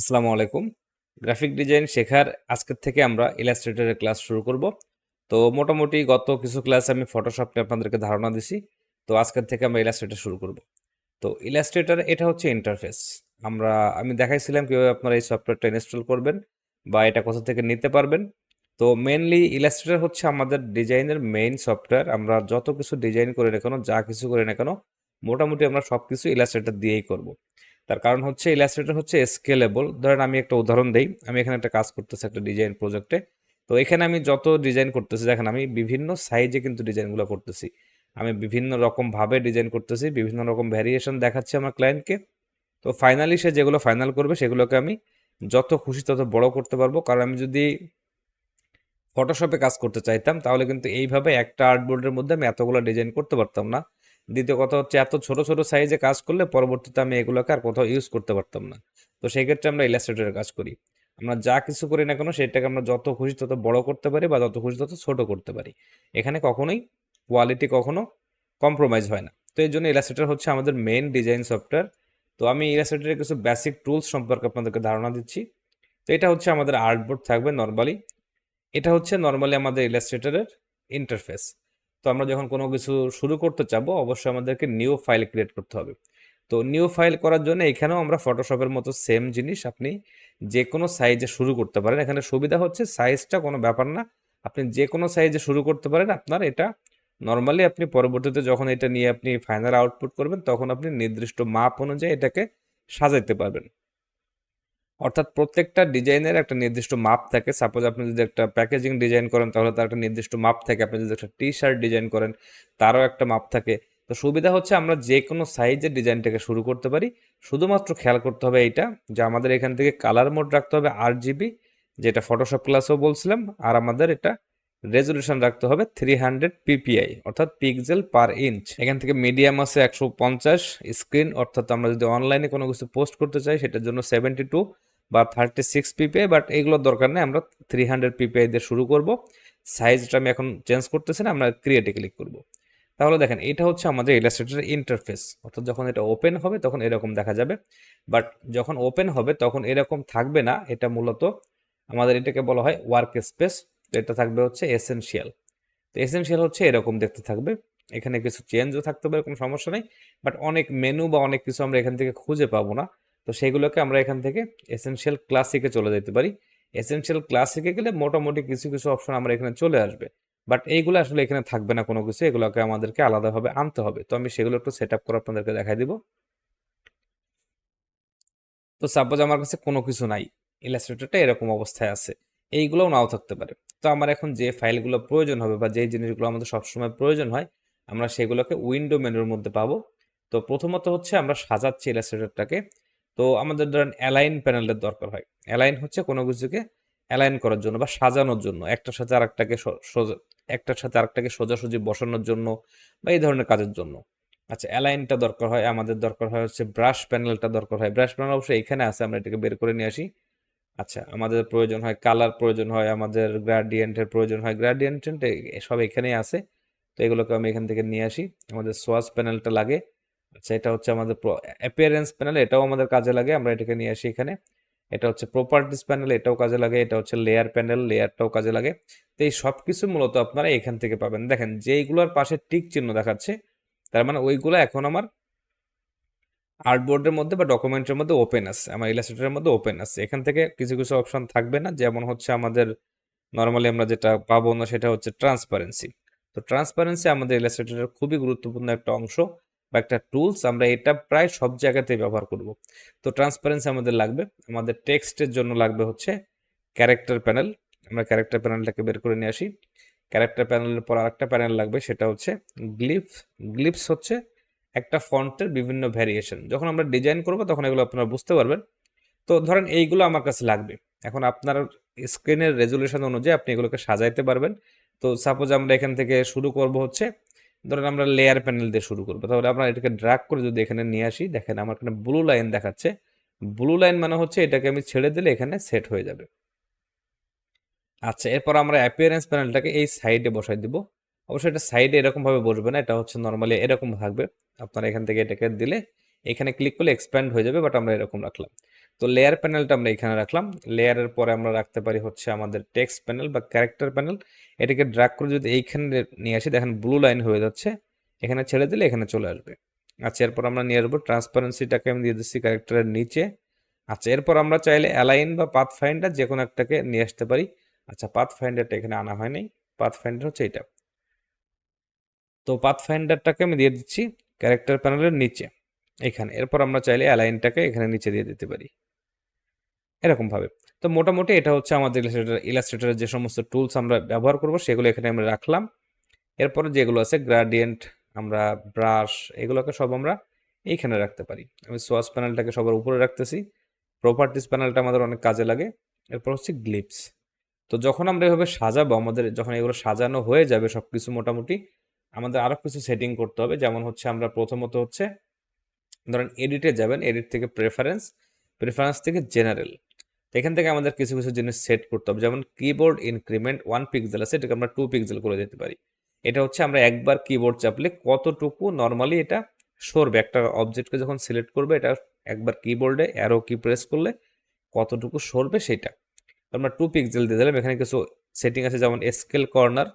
আসসালামু আলাইকুম। Graphic design শেখার আজকের থেকে আমরা ইলাস্ট্রেটরের ক্লাস শুরু করব। তো মোটামুটি গত কিছু ক্লাস আমি ফটোশপ নিয়ে আপনাদেরকে ধারণা দিছি। তো আজকের থেকে আমরা ইলাস্ট্রেটর শুরু করব। তো ইলাস্ট্রেটর এটা হচ্ছে ইন্টারফেস। আমি দেখাইছিলাম কিভাবে আপনারা এই সফটওয়্যারটা ইনস্টল করবেন বা এটা কোথা থেকে নিতে পারবেন। তো মেইনলি ইলাস্ট্রেটর হচ্ছে আমাদের ডিজাইনের মেইন সফটওয়্যার। আমরা যত কিছু ডিজাইন করি না কেন, যা কিছু করি না কেন, মোটামুটি আমরা সব কিছু ইলাস্ট্রেটর দিয়েই করব। তার কারণ হচ্ছে ইলাস্ট্রেটর হচ্ছে স্কেলেবল। ধরেন আমি একটা উদাহরণ দেই, আমি এখানে একটা কাজ করতেছি একটা ডিজাইন প্রজেক্টে। তো এখানে আমি যত ডিজাইন করতেছি, দেখেন আমি বিভিন্ন সাইজে কিন্তু ডিজাইনগুলো করতেছি, আমি বিভিন্ন রকম ভাবে ডিজাইন করতেছি, বিভিন্ন রকম ভ্যারিয়েশন দেখাচ্ছি আমার ক্লায়েন্টকে। তো ফাইনালি সে যেগুলো ফাইনাল করবে সেগুলোকে আমি যত খুশি তত বড় করতে পারবো। কারণ আমি যদি ফটোশপে কাজ করতে চাইতাম তাহলে কিন্তু এইভাবে একটা আর্টবোর্ডের মধ্যে আমি এতগুলো ডিজাইন করতে পারতাম না। দ্বিতীয় কথা হচ্ছে এত ছোট ছোট সাইজে কাজ করলে পরবর্তীতে আমি এগুলোকে আর কোথাও ইউজ করতে পারতাম না। তো সেই ক্ষেত্রে আমরা ইলাস্ট্রেটরে কাজ করি। আমরা যা কিছু করি না কেন সেটাকে আমরা যত খুশি তত বড় করতে পারি বা যত খুশি তত ছোট করতে পারি। এখানে কখনোই কোয়ালিটি কখনো কম্প্রোমাইজ হয় না। তো এই জন্য ইলাস্ট্রেটর হচ্ছে আমাদের মেইন ডিজাইন সফটওয়্যার। তো আমি ইলাস্ট্রেটরের কিছু বেসিক টুলস সম্পর্কে আপনাদেরকে ধারণা দিচ্ছি। তো এটা হচ্ছে আমাদের আর্টবোর্ড থাকবে নর্মালি। এটা হচ্ছে নর্মালি আমাদের ইলাস্ট্রেটরের ইন্টারফেস। তো আমরা যখন কোনো কিছু শুরু করতে চাবো অবশ্যই আমাদেরকে নিউ ফাইল ক্রিয়েট করতে হবে। তো নিউ ফাইল করার জন্য এখানেও আমরা ফটোশপের মতো সেম জিনিস, আপনি যে কোনো সাইজে শুরু করতে পারেন। এখানে সুবিধা হচ্ছে সাইজটা কোনো ব্যাপার না, আপনি যে কোনো সাইজে শুরু করতে পারেন। আপনার এটা নর্মালি আপনি পরবর্তীতে যখন এটা নিয়ে আপনি ফাইনাল আউটপুট করবেন তখন আপনি নির্দিষ্ট মাপ অনুযায়ী এটাকে সাজাইতে পারবেন। অর্থাৎ প্রত্যেকটা ডিজাইনের একটা নির্দিষ্ট মাপ থাকে। সাপোজ আপনি যদি একটা প্যাকেজিং ডিজাইন করেন তাহলে তার একটা নির্দিষ্ট মাপ থাকে। আপনি যদি একটা টি শার্ট ডিজাইন করেন তারও একটা মাপ থাকে। তো সুবিধা হচ্ছে আমরা যে কোনো সাইজের ডিজাইনটাকে শুরু করতে পারি। শুধুমাত্র খেয়াল করতে হবে এইটা যে আমাদের এখান থেকে কালার মোড রাখতে হবে 8 GB, যেটা ফটোশপ ক্লাসেও বলছিলাম। আর আমাদের এটা রেজলিউশন রাখতে হবে 300 পিপিআই, অর্থাৎ পিক্সেল পার ইঞ্চ। এখান থেকে মিডিয়াম আছে 150, স্ক্রিন অর্থাৎ আমরা যদি অনলাইনে কোনো কিছু পোস্ট করতে চাই সেটার জন্য 72 বা 36 পিপিআই, বাট এগুলোর দরকার নেই, আমরা 300 পিপিআই দিয়ে শুরু করব। সাইজটা আমি এখন চেঞ্জ করতেছি না, আমরা ক্রিয়েটে ক্লিক করব। তাহলে দেখেন এটা হচ্ছে আমাদের ইলাস্ট্রেটরের ইন্টারফেস। অর্থাৎ যখন এটা ওপেন হবে তখন এরকম দেখা যাবে, বাট যখন ওপেন হবে তখন এরকম থাকবে না। এটা মূলত আমাদের এটাকে বলা হয় ওয়ার্ক স্পেস। তো এটা থাকবে হচ্ছে এসেনশিয়াল। তো এসেনশিয়াল হচ্ছে এরকম দেখতে থাকবে। এখানে কিছু চেঞ্জও থাকতে পারে, কোনো সমস্যা নেই, বাট অনেক মেনু বা অনেক কিছু আমরা এখান থেকে খুঁজে পাবো না। তো সেগুলোকে আমরা এখান থেকে এসেনশিয়াল ক্লাসিকে চলে যেতে পারি। এসেনশিয়াল ক্লাসিকে গেলে মোটামুটি কিছু কিছু অপশন আমরা এখানে চলে আসবে, বাট এইগুলো আসলে এখানে থাকবে না কোনো কিছু, এগুলোকে আমাদেরকে আলাদাভাবে আনতে হবে। তো আমি সেগুলো একটু সেট আপ করে আপনাদেরকে দেখাই দিব। তো সাপোজ আমার কাছে কোনো কিছু নাই, ইলাস্ট্রেটরটা এরকম অবস্থায় আছে, এইগুলোও নাও থাকতে পারে। তো আমার এখন যে ফাইলগুলো প্রয়োজন হবে বা যে জিনিসগুলো আমাদের সবসময় প্রয়োজন হয় আমরা সেগুলোকে উইন্ডো মেনুর মধ্যে পাবো। তো প্রথমত হচ্ছে আমরা সাজাচ্ছি ইলাস্ট্রেটরটাকে। তো আমাদের ধরেন অ্যালাইন প্যানেলের দরকার হয়। অ্যালাইন হচ্ছে কোনো কিছুকে অ্যালাইন করার জন্য বা সাজানোর জন্য, একটার সাথে আরেকটাকে সোজা, একটার সাথে আরেকটাকে সোজাসুজি বসানোর জন্য বা এই ধরনের কাজের জন্য। আচ্ছা, অ্যালাইনটা দরকার হয়, আমাদের দরকার হয় হচ্ছে ব্রাশ প্যানেলটা দরকার হয়। ব্রাশ প্যানেল অবশ্যই এখানে আছে, আমরা এটাকে বের করে নিয়ে আসি। আচ্ছা, আমাদের প্রয়োজন হয় কালার, প্রয়োজন হয় আমাদের গ্রাডিয়েন্টের প্রয়োজন হয়, গ্রাডিয়েন্ট সব এখানেই আছে। তো এগুলোকে আমি এখান থেকে নিয়ে আসি। আমাদের সোয়াচ প্যানেলটা লাগে। আচ্ছা, এটা হচ্ছে আমাদের অ্যাপিয়ারেন্স প্যানেল, এটাও আমাদের কাজে লাগে, আমরা এটাকে নিয়ে আসি এখানে। এটা হচ্ছে প্রপার্টিস প্যানেল, এটাও কাজে লাগে। এটা হচ্ছে লেয়ার প্যানেল, লেয়ারটাও কাজে লাগে। তো এই সব কিছু মূলত আপনারা এখান থেকে পাবেন। দেখেন যেইগুলোর পাশে টিক চিহ্ন দেখাচ্ছে তার মানে ওইগুলো এখন আমার আর্টবোর্ডের মধ্যে বা ডকুমেন্টের মধ্যে ওপেন আছে, আমার ইলাস্ট্রেটরের মধ্যে ওপেন আছে। এখান থেকে কিছু কিছু অপশন থাকবে না, যেমন হচ্ছে আমাদের নর্মালি আমরা যেটা পাবো না সেটা হচ্ছে ট্রান্সপারেন্সি। তো ট্রান্সপারেন্সি আমাদের ইলাস্ট্রেটরের খুবই গুরুত্বপূর্ণ একটা অংশ বা একটা টুলস, আমরা এটা প্রায় সব জায়গাতেই ব্যবহার করব। তো ট্রান্সপারেন্সি আমাদের লাগবে। আমাদের টেক্সটের জন্য লাগবে হচ্ছে ক্যারেক্টার প্যানেল। আমরা ক্যারেক্টার প্যানেলটাকে বের করে নিয়ে আসি। ক্যারেক্টার প্যানেলের পর আরেকটা প্যানেল লাগবে, সেটা হচ্ছে গ্লিপস। গ্লিপস হচ্ছে একটা ফন্টের বিভিন্ন ভ্যারিয়েশন। যখন আমরা ডিজাইন করব তখন এগুলো আপনারা বুঝতে পারবেন। তো ধরেন এইগুলো আমার কাছে লাগবে। এখন আপনার স্ক্রিনের রেজুলেশন অনুযায়ী আপনি এগুলোকে সাজাইতে পারবেন। তো সাপোজ আমরা এখান থেকে শুরু করব হচ্ছে, ধরেন আমরা লেয়ার প্যানেল দিয়ে শুরু করবো, তাহলে আমরা এটাকে ড্র্যাগ করে যদি এখানে নিয়ে আসি, দেখেন আমার এখানে ব্লু লাইন দেখাচ্ছে। ব্লু লাইন মানে হচ্ছে এটাকে আমি ছেড়ে দিলে এখানে সেট হয়ে যাবে। আচ্ছা, এরপর আমরা অ্যাপিয়ারেন্স প্যানেলটাকে এই সাইডে বসাই দিব। অবশ্যই এটা সাইডে এরকম ভাবে বসবে না, এটা হচ্ছে নর্মালি এরকম থাকবে। আপনারা এখান থেকে এটাকে দিলে এখানে ক্লিক করলে এক্সপ্যান্ড হয়ে যাবে, বাট আমরা এরকম রাখলাম। তো লেয়ার প্যানেলটা আমরা এখানে রাখলাম। লেয়ারের পরে আমরা রাখতে পারি হচ্ছে আমাদের টেক্সট প্যানেল বা ক্যারেক্টার প্যানেল। এটাকে ড্র্যাগ করে যদি এইখানে নিয়ে আসি, দেখেন ব্লু লাইন হয়ে যাচ্ছে, এখানে ছেড়ে দিলে এখানে চলে আসবে। আচ্ছা, এরপর আমরা নিয়ে আসবো ট্রান্সপারেন্সিটাকে আমি দিয়ে দিচ্ছি ক্যারেক্টারের নিচে। আচ্ছা, এরপর আমরা চাইলে অ্যালাইন বা পাথ ফাইন্ডার যে কোনো একটাকে নিয়ে আসতে পারি। আচ্ছা, পাথ ফাইন্ডারটা এখানে আনা হয় নাই, পাথ ফাইন্ডার হচ্ছে এটা। তো পাথ ফাইন্ডারটাকে আমি দিয়ে দিচ্ছি ক্যারেক্টার প্যানেলের নিচে এখানে। এরপর আমরা চাইলে অ্যালাইনটাকে এখানে নিচে দিয়ে দিতে পারি এরকম ভাবে। তো মোটামুটি এটা হচ্ছে আমাদের ইলাস্ট্রেটরের যে সমস্ত টুলস আমরা ব্যবহার করব সেগুলো এখানে আমরা রাখলাম। এরপরে যেগুলো আছে গ্রাডিয়েন্ট, আমরা ব্রাশ, এগুলোকে সব আমরা এইখানে রাখতে পারি। আমি সোয়াস প্যানেলটাকে সবার উপরে রাখতেছি। প্রপার্টিস প্যানেলটা আমাদের অনেক কাজে লাগে। এরপর হচ্ছে গ্লিপস। তো যখন আমরা এভাবে সাজাবো, আমাদের যখন এগুলো সাজানো হয়ে যাবে সবকিছু মোটামুটি, আমাদের আরো কিছু সেটিং করতে হবে। যেমন হচ্ছে আমরা প্রথমত হচ্ছে ধরেন এডিটে যাবেন, এডিট থেকে প্রেফারেন্স, প্রেফারেন্স থেকে জেনারেল। এখান থেকে আমাদের কিছু কিছু জিনিস সেট করতে হবে। যেমন কিবোর্ড ইনক্রিমেন্ট 1 পিক্সেল আছে, এটাকে আমরা 2 পিক্সেল করে দিতে পারি। এটা হচ্ছে আমরা একবার কিবোর্ড চাপলে কতটুকু নর্মালি এটা সরবে, একটা অবজেক্টকে যখন সিলেক্ট করবে এটা একবার কিবোর্ডে অ্যারো কি প্রেস করলে কতটুকু সরবে সেটা আমরা 2 পিক্সেল দিয়ে দিলাম। এখানে কিছু সেটিং আছে যেমন স্কেল কর্নার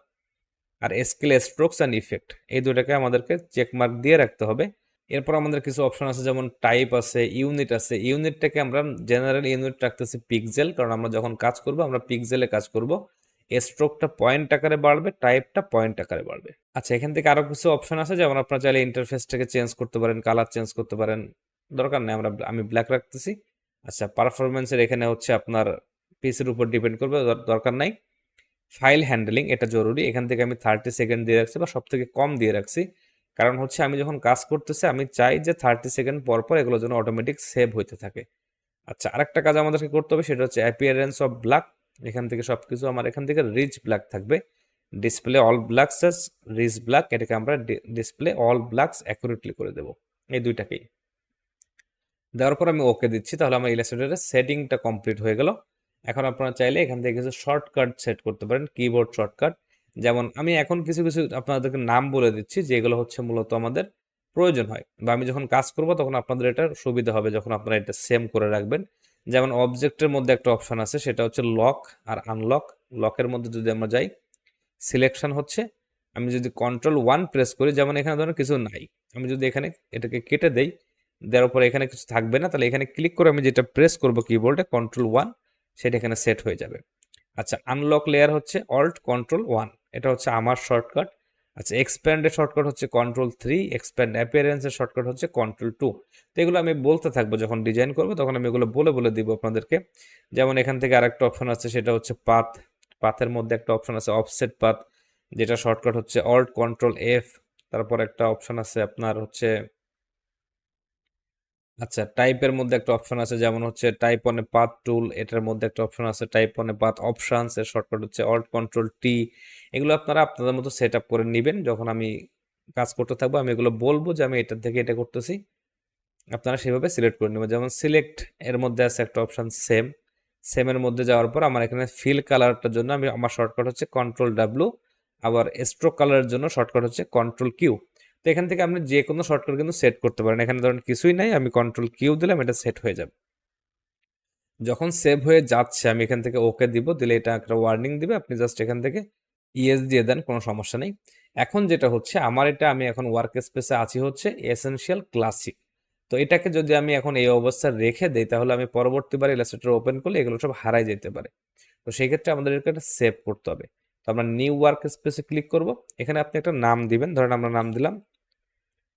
আর স্কেল স্ট্রোকস অ্যান্ড ইফেক্ট, এই দুটাকে আমাদেরকে চেক মার্ক দিয়ে রাখতে হবে। এরপর আমাদের কিছু অপশন আছে যেমন টাইপ আছে, ইউনিট আছে। ইউনিটটাকে আমরা জেনারেল ইউনিট রাখতেছি পিক্সেল, কারণ আমরা যখন কাজ করব আমরা পিক্সেলে কাজ করব। স্ট্রোকটা পয়েন্ট আকারে বাড়বে, টাইপটা পয়েন্ট আকারে বাড়বে। আচ্ছা, এখান থেকে আরো কিছু অপশন আছে যেমন আপনারা চাইলে ইন্টারফেসটাকে চেঞ্জ করতে পারেন, কালার চেঞ্জ করতে পারেন, দরকার নেই আমি ব্ল্যাক রাখতেছি। আচ্ছা, পারফরমেন্সের এখানে হচ্ছে আপনার পিসির উপর ডিপেন্ড করবে, দরকার নাই। ফাইল হ্যান্ডলিং এটা জরুরি, এখান থেকে আমি 30 সেকেন্ড দিয়ে রাখছি বা সব থেকে কম দিয়ে রাখছি। কারণ হচ্ছে আমি যখন কাজ করতেছি আমি চাই যে 30 সেকেন্ড পর পর এগুলোর জন্য অটোমেটিক সেভ হইতে থাকে। আচ্ছা, আরেকটা কাজ আমাদেরকে করতে হবে সেটা হচ্ছে অ্যাপিয়ারেন্স অফ ব্ল্যাক। এখান থেকে সবকিছু আমার এখান থেকে রিচ ব্ল্যাক থাকবে। Display all blacks as rich black, এটাকে আমরা ডিসপ্লে অল ব্ল্যাকস অ্যাকুরেটলি করে দেবো। এই দুইটাকেই দেওয়ার পর আমি ওকে দিচ্ছি, তাহলে আমার ইলাস্ট্রেটরের সেটিংটা কমপ্লিট হয়ে গেল। এখন আপনারা চাইলে এখান থেকে কিছু শর্টকাট সেট করতে পারেন, কিবোর্ড শর্টকাট। যেমন আমি এখন কিছু কিছু আপনাদেরকে নাম বলে দিচ্ছি যেগুলো হচ্ছে মূলত আমাদের প্রয়োজন হয়, বা আমি যখন কাজ করব তখন আপনাদের এটা সুবিধা হবে যখন আপনারা এটা সেম করে রাখবেন। যেমন অবজেক্টের মধ্যে একটা অপশন আছে সেটা হচ্ছে লক আর আনলক। লকের মধ্যে যদি আমরা যাই, সিলেকশন হচ্ছে, আমি যদি Ctrl 1 প্রেস করি, যেমন এখানে ধরুন কিছু নাই, আমি যদি এখানে এটাকে কেটে দেই, দেওয়ার পরে এখানে কিছু থাকবে না, তাহলে এখানে ক্লিক করে আমি যেটা প্রেস করব কিবোর্ডে Ctrl 1, সেটা এখানে সেট হয়ে যাবে। আচ্ছা, আনলক লেয়ার হচ্ছে Alt Ctrl 1, এটা হচ্ছে আমার শর্টকাট। আচ্ছা, এক্সপ্যান্ডের শর্টকাট হচ্ছে Ctrl 3, এক্সপ্যান্ড অ্যাপিয়ারেন্সের শর্টকাট হচ্ছে Ctrl 2। তো এগুলো আমি বলতে থাকবো, যখন ডিজাইন করবো তখন আমি এগুলো বলে বলে দিব আপনাদেরকে। যেমন এখান থেকে আরেকটা অপশন আছে সেটা হচ্ছে পাথ। পাথের মধ্যে একটা অপশন আছে অফসেট পাথ, যেটা শর্টকাট হচ্ছে Alt Ctrl F। তারপর একটা অপশন আছে আপনার হচ্ছে, আচ্ছা, টাইপের মধ্যে একটা অপশন আছে যেমন হচ্ছে টাইপ অন এ পাথ টুল, এটার মধ্যে একটা অপশন আছে type on a path options, এর শর্টকাট হচ্ছে Alt Ctrl T। এগুলো আপনারা আপনাদের মতো সেট আপ করে নেবেন, যখন আমি কাজ করতে থাকবো আমি এগুলো বলবো যে আমি এটা থেকে এটা করতেছি, আপনারা সেভাবে সিলেক্ট করে নেবেন। যেমন সিলেক্ট এর মধ্যে আছে একটা অপশন সেম, সেমের মধ্যে যাওয়ার পর আমার এখানে ফিল কালারটার জন্য আমার শর্টকাট হচ্ছে Ctrl W, আবার স্ট্রোক কালারের জন্য শর্টকাট হচ্ছে Ctrl Q। তো এখান থেকে আপনি যে কোনো শর্টকাট কিন্তু সেট করতে পারেন। এখানে ধরেন কিছুই নাই, আমি Ctrl Q দিলাম, এটা সেট হয়ে যাবে। যখন সেভ হয়ে যাচ্ছে আমি এখান থেকে ওকে দিব, দিলে এটা একটা ওয়ার্নিং দিবে, আপনি জাস্ট এখান থেকে ইয়েস দিয়ে দেন, কোনো সমস্যা নেই। এখন যেটা হচ্ছে আমার এটা, আমি এখন ওয়ার্ক স্পেসে আছি হচ্ছে এসেনশিয়াল ক্লাসিক। তো এটাকে যদি আমি এখন এই অবস্থায় রেখে দেই তাহলে আমি পরবর্তীবার ইলাস্ট্রেটর ওপেন করলে এগুলো সব হারাই যেতে পারে। তো সেই ক্ষেত্রে আমাদের এটা সেভ করতে হবে। তো আমরা নিউ ওয়ার্ক স্পেসে ক্লিক করব, এখানে আপনি একটা নাম দিবেন, ধরেন আমরা নাম দিলাম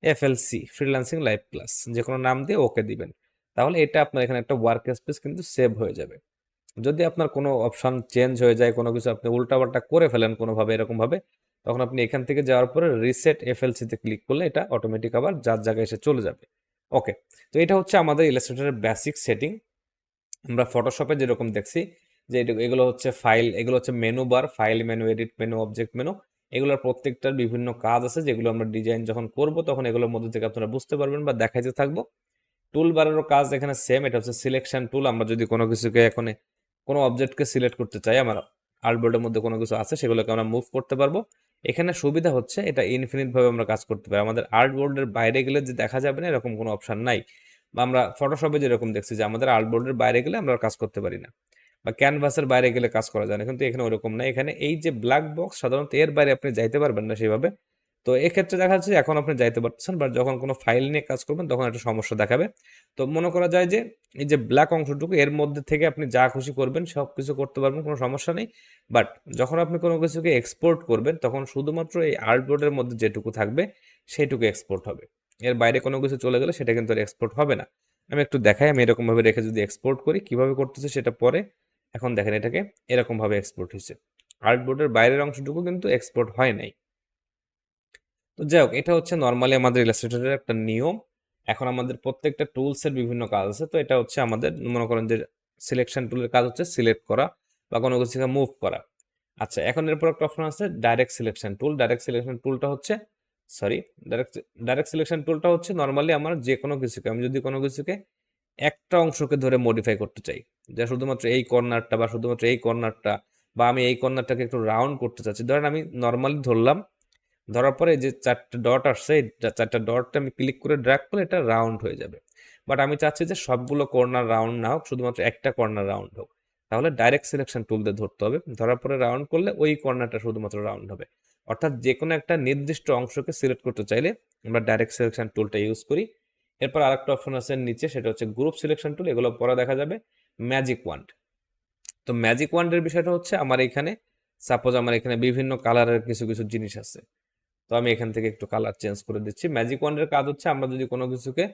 FLC ফ্রিল্যান্সিং লাইভ ক্লাস, যে কোনো নাম দিয়ে ওকে দিবেন। তাহলে এটা আপনার এখানে একটা ওয়ার্ক স্পেস কিন্তু সেভ হয়ে যাবে। যদি আপনার কোনো অপশন চেঞ্জ হয়ে যায়, কোনো কিছু আপনি উল্টাপাল্টা করে ফেলেন কোনোভাবে এরকমভাবে, তখন আপনি এখান থেকে যাওয়ার পরে রিসেট FLC তে ক্লিক করলে এটা অটোমেটিক আবার যার জায়গায় এসে চলে যাবে। ওকে, তো এটা হচ্ছে আমাদের ইলাস্ট্রেটরের বেসিক সেটিং। আমরা ফটোশপে যেরকম দেখছি যে এগুলো হচ্ছে ফাইল, এগুলো হচ্ছে menu bar, file menu, edit menu, object menu, এগুলোর প্রত্যেকটার বিভিন্ন কাজ আছে যেগুলো আমরা ডিজাইন যখন করব তখন এগুলোর মধ্যে থেকে আপনারা বুঝতে পারবেন বা দেখাইতে থাকবো। টুল বারেরও কাজ এখানে সেম, এটা হচ্ছে সিলেকশন টুল। আমরা যদি কোনো কিছুকে এখন কোনো অবজেক্টকে সিলেক্ট করতে চাই, আমার আর্টবোর্ডের মধ্যে কোনো কিছু আছে সেগুলোকে আমরা মুভ করতে পারবো। এখানে সুবিধা হচ্ছে এটা ইনফিনিট ভাবে আমরা কাজ করতে পারি, আমাদের আর্টবোর্ডের বাইরে গেলে যে দেখা যাবে না এরকম কোনো অপশন নাই। বা আমরা ফটোশপে যেরকম দেখছি যে আমাদের আর্টবোর্ডের বাইরে গেলে আমরা আর কাজ করতে পারি না, বা ক্যানভাসের বাইরে গেলে কাজ করা যায় না, কিন্তু এখানে ওরকম না। এখানে এই যে ব্ল্যাক বক্স, সাধারণত এর বাইরে আপনি যাইতে পারবেন না সেভাবে। তো এক্ষেত্রে দেখা যাচ্ছে এখন আপনি যাইতে পারতেছেন, বাট যখন কোনো ফাইল নিয়ে কাজ করবেন তখন একটা সমস্যা দেখাবে। তো মনে করা যায় যে এই যে ব্ল্যাক অংশটুকু, এর মধ্যে থেকে আপনি যা খুশি করবেন সব কিছু করতে পারবেন, কোনো সমস্যা নেই। বাট যখন আপনি কোনো কিছুকে এক্সপোর্ট করবেন তখন শুধুমাত্র এই আর্টবোর্ডের মধ্যে যেটুকু থাকবে সেইটুকু এক্সপোর্ট হবে। এর বাইরে কোনো কিছু চলে গেলে সেটা কিন্তু আর এক্সপোর্ট হবে না। আমি একটু দেখাই, আমি এরকমভাবে রেখে যদি এক্সপোর্ট করি কীভাবে করতেছে সেটা পরে। এখন দেখেন এটাকে এরকমভাবে এক্সপোর্ট হয়েছে, আর্টবোর্ডের বাইরের অংশটুকু কিন্তু এক্সপোর্ট হয় নাই। তো যাই হোক, এটা হচ্ছে নর্মালি আমাদের ইলাস্ট্রেটরের একটা নিয়ম। এখন আমাদের প্রত্যেকটা টুলসের বিভিন্ন কাজ আছে। তো এটা হচ্ছে আমাদের মনে করেন যে সিলেকশন টুলের কাজ হচ্ছে সিলেক্ট করা বা কোনো কিছুকে মুভ করা। আচ্ছা, এখন এরপর একটা অপশন আছে direct selection tool. Direct selection টুলটা হচ্ছে সরি ডাইরেক্ট ডাইরেক্ট সিলেকশন টুলটা হচ্ছে নর্মালি আমার যে কোনো কিছুকে, আমি যদি কোনো কিছুকে একটা অংশকে ধরে মডিফাই করতে চাই, যে শুধুমাত্র এই কর্নারটা বা শুধুমাত্র এই কর্নারটা, বা আমি এই কর্নারটাকে একটু রাউন্ড করতে চাচ্ছি, ধরেন আমি নর্মালি ধরলাম, ধরার পরে যে চারটে ডট আসছে, এই চারটা ডটটা আমি ক্লিক করে ড্র্যাগ করলে এটা রাউন্ড হয়ে যাবে। বাট আমি চাচ্ছি যে সবগুলো কর্নার রাউন্ড না হোক, শুধুমাত্র একটা কর্নার রাউন্ড হোক। তাহলে ডাইরেক্ট সিলেকশন টুল দিয়ে ধরতে হবে, ধরার পরে রাউন্ড করলে ওই কর্নারটা শুধুমাত্র রাউন্ড হবে। অর্থাৎ যে কোনো একটা নির্দিষ্ট অংশকে সিলেক্ট করতে চাইলে আমরা ডাইরেক্ট সিলেকশন টুলটা ইউজ করি। এরপর আরেকটা অপশন আছে নিচে, সেটা হচ্ছে গ্রুপ সিলেকশন টুল। এগুলো পরে দেখা যাবে। Magic wand. তো ম্যাজিক ওয়ান্ডের বিষয়টা হচ্ছে আমার এখানে, সাপোজ আমার এখানে বিভিন্ন কালারের কিছু কিছু জিনিস আছে, তো আমি এখান থেকে একটু কালার চেঞ্জ করে দিচ্ছি। ম্যাজিক ওয়ান্ডের কাজ হচ্ছে আমরা যদি কোনো কিছুকে,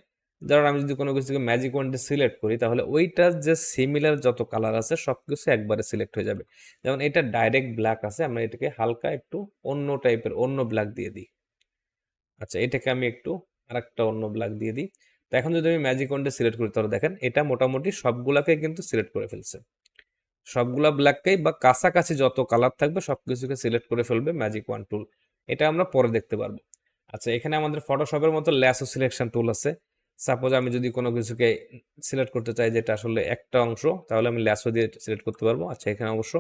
ধরুন আমি যদি কোনো কিছুকে ম্যাজিক ওয়ান্ডে সিলেক্ট করি তাহলে ওইটার যে সিমিলার যত কালার আছে সব কিছু একবারে সিলেক্ট হয়ে যাবে। যেমন এটা ডাইরেক্ট ব্ল্যাক আছে, আমরা এটাকে হালকা একটু অন্য টাইপের অন্য ব্ল্যাক দিয়ে দিই। আচ্ছা, এটাকে আমি একটু আরেকটা অন্য ব্ল্যাক দিয়ে দিই। তো এখন যদি আমি ম্যাজিক ওয়ান্ডে সিলেক্ট করি তাহলে দেখেন এটা মোটামুটি সবগুলাকে কিন্তু সিলেক্ট করে ফেলছে। সবগুলা ব্ল্যাককেই বা কাছাকাছি যত কালার থাকবে সবকিছুকে সিলেক্ট করে ফেলবে ম্যাজিক ওয়ান টুল। এটা আমরা পরে দেখতে পারবো। আচ্ছা, এখানে আমাদের ফটোশপের মতো ল্যাসো সিলেকশন টুল আছে। সাপোজ আমি যদি কোনো কিছুকে সিলেক্ট করতে চাই যেটা আসলে একটা অংশ, তাহলে আমি ল্যাসো দিয়ে সিলেক্ট করতে পারবো। আচ্ছা, এখানে অবশ্য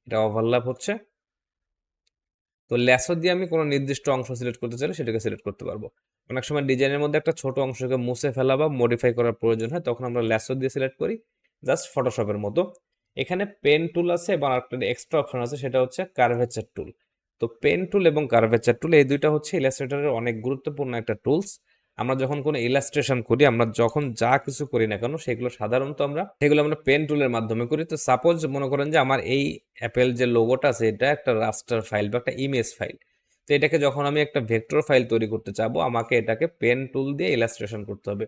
এটা ওভারল্যাপ হচ্ছে, তো ল্যাসো দিয়ে আমি কোনো নির্দিষ্ট অংশ সিলেক্ট করতে চাইলে সেটাকে সিলেক্ট করতে পারবো। অনেক সময় ডিজাইনের মধ্যে একটা ছোট অংশকে মুছে ফেলা বা মডিফাই করার প্রয়োজন হয়, তখন আমরা ল্যাসো দিয়ে সিলেক্ট করি, জাস্ট ফটোশপের মতো। এখানে পেন টুল আছে এবং একটা এক্সট্রা অপশন আছে, সেটা হচ্ছে কার্ভেচার টুল। তো পেন টুল এবং কার্ভেচার টুল এই দুইটা হচ্ছে ইলাস্ট্রেটরের অনেক গুরুত্বপূর্ণ একটা টুলস। আমরা যখন কোনো ইলাস্ট্রেশন করি, আমরা যখন যা কিছু করি না কেন সেগুলো সাধারণত আমরা পেন টুলের মাধ্যমে করি। তো সাপোজ মনে করেন যে আমার এই অ্যাপেল যে লোগোটা আছে এটা একটা রাস্টার ফাইল বা একটা ইমেজ ফাইল। তো এটাকে যখন আমি একটা ভেক্টর ফাইল তৈরি করতে চাবো, আমাকে এটাকে পেন টুল দিয়ে ইলাস্ট্রেশন করতে হবে।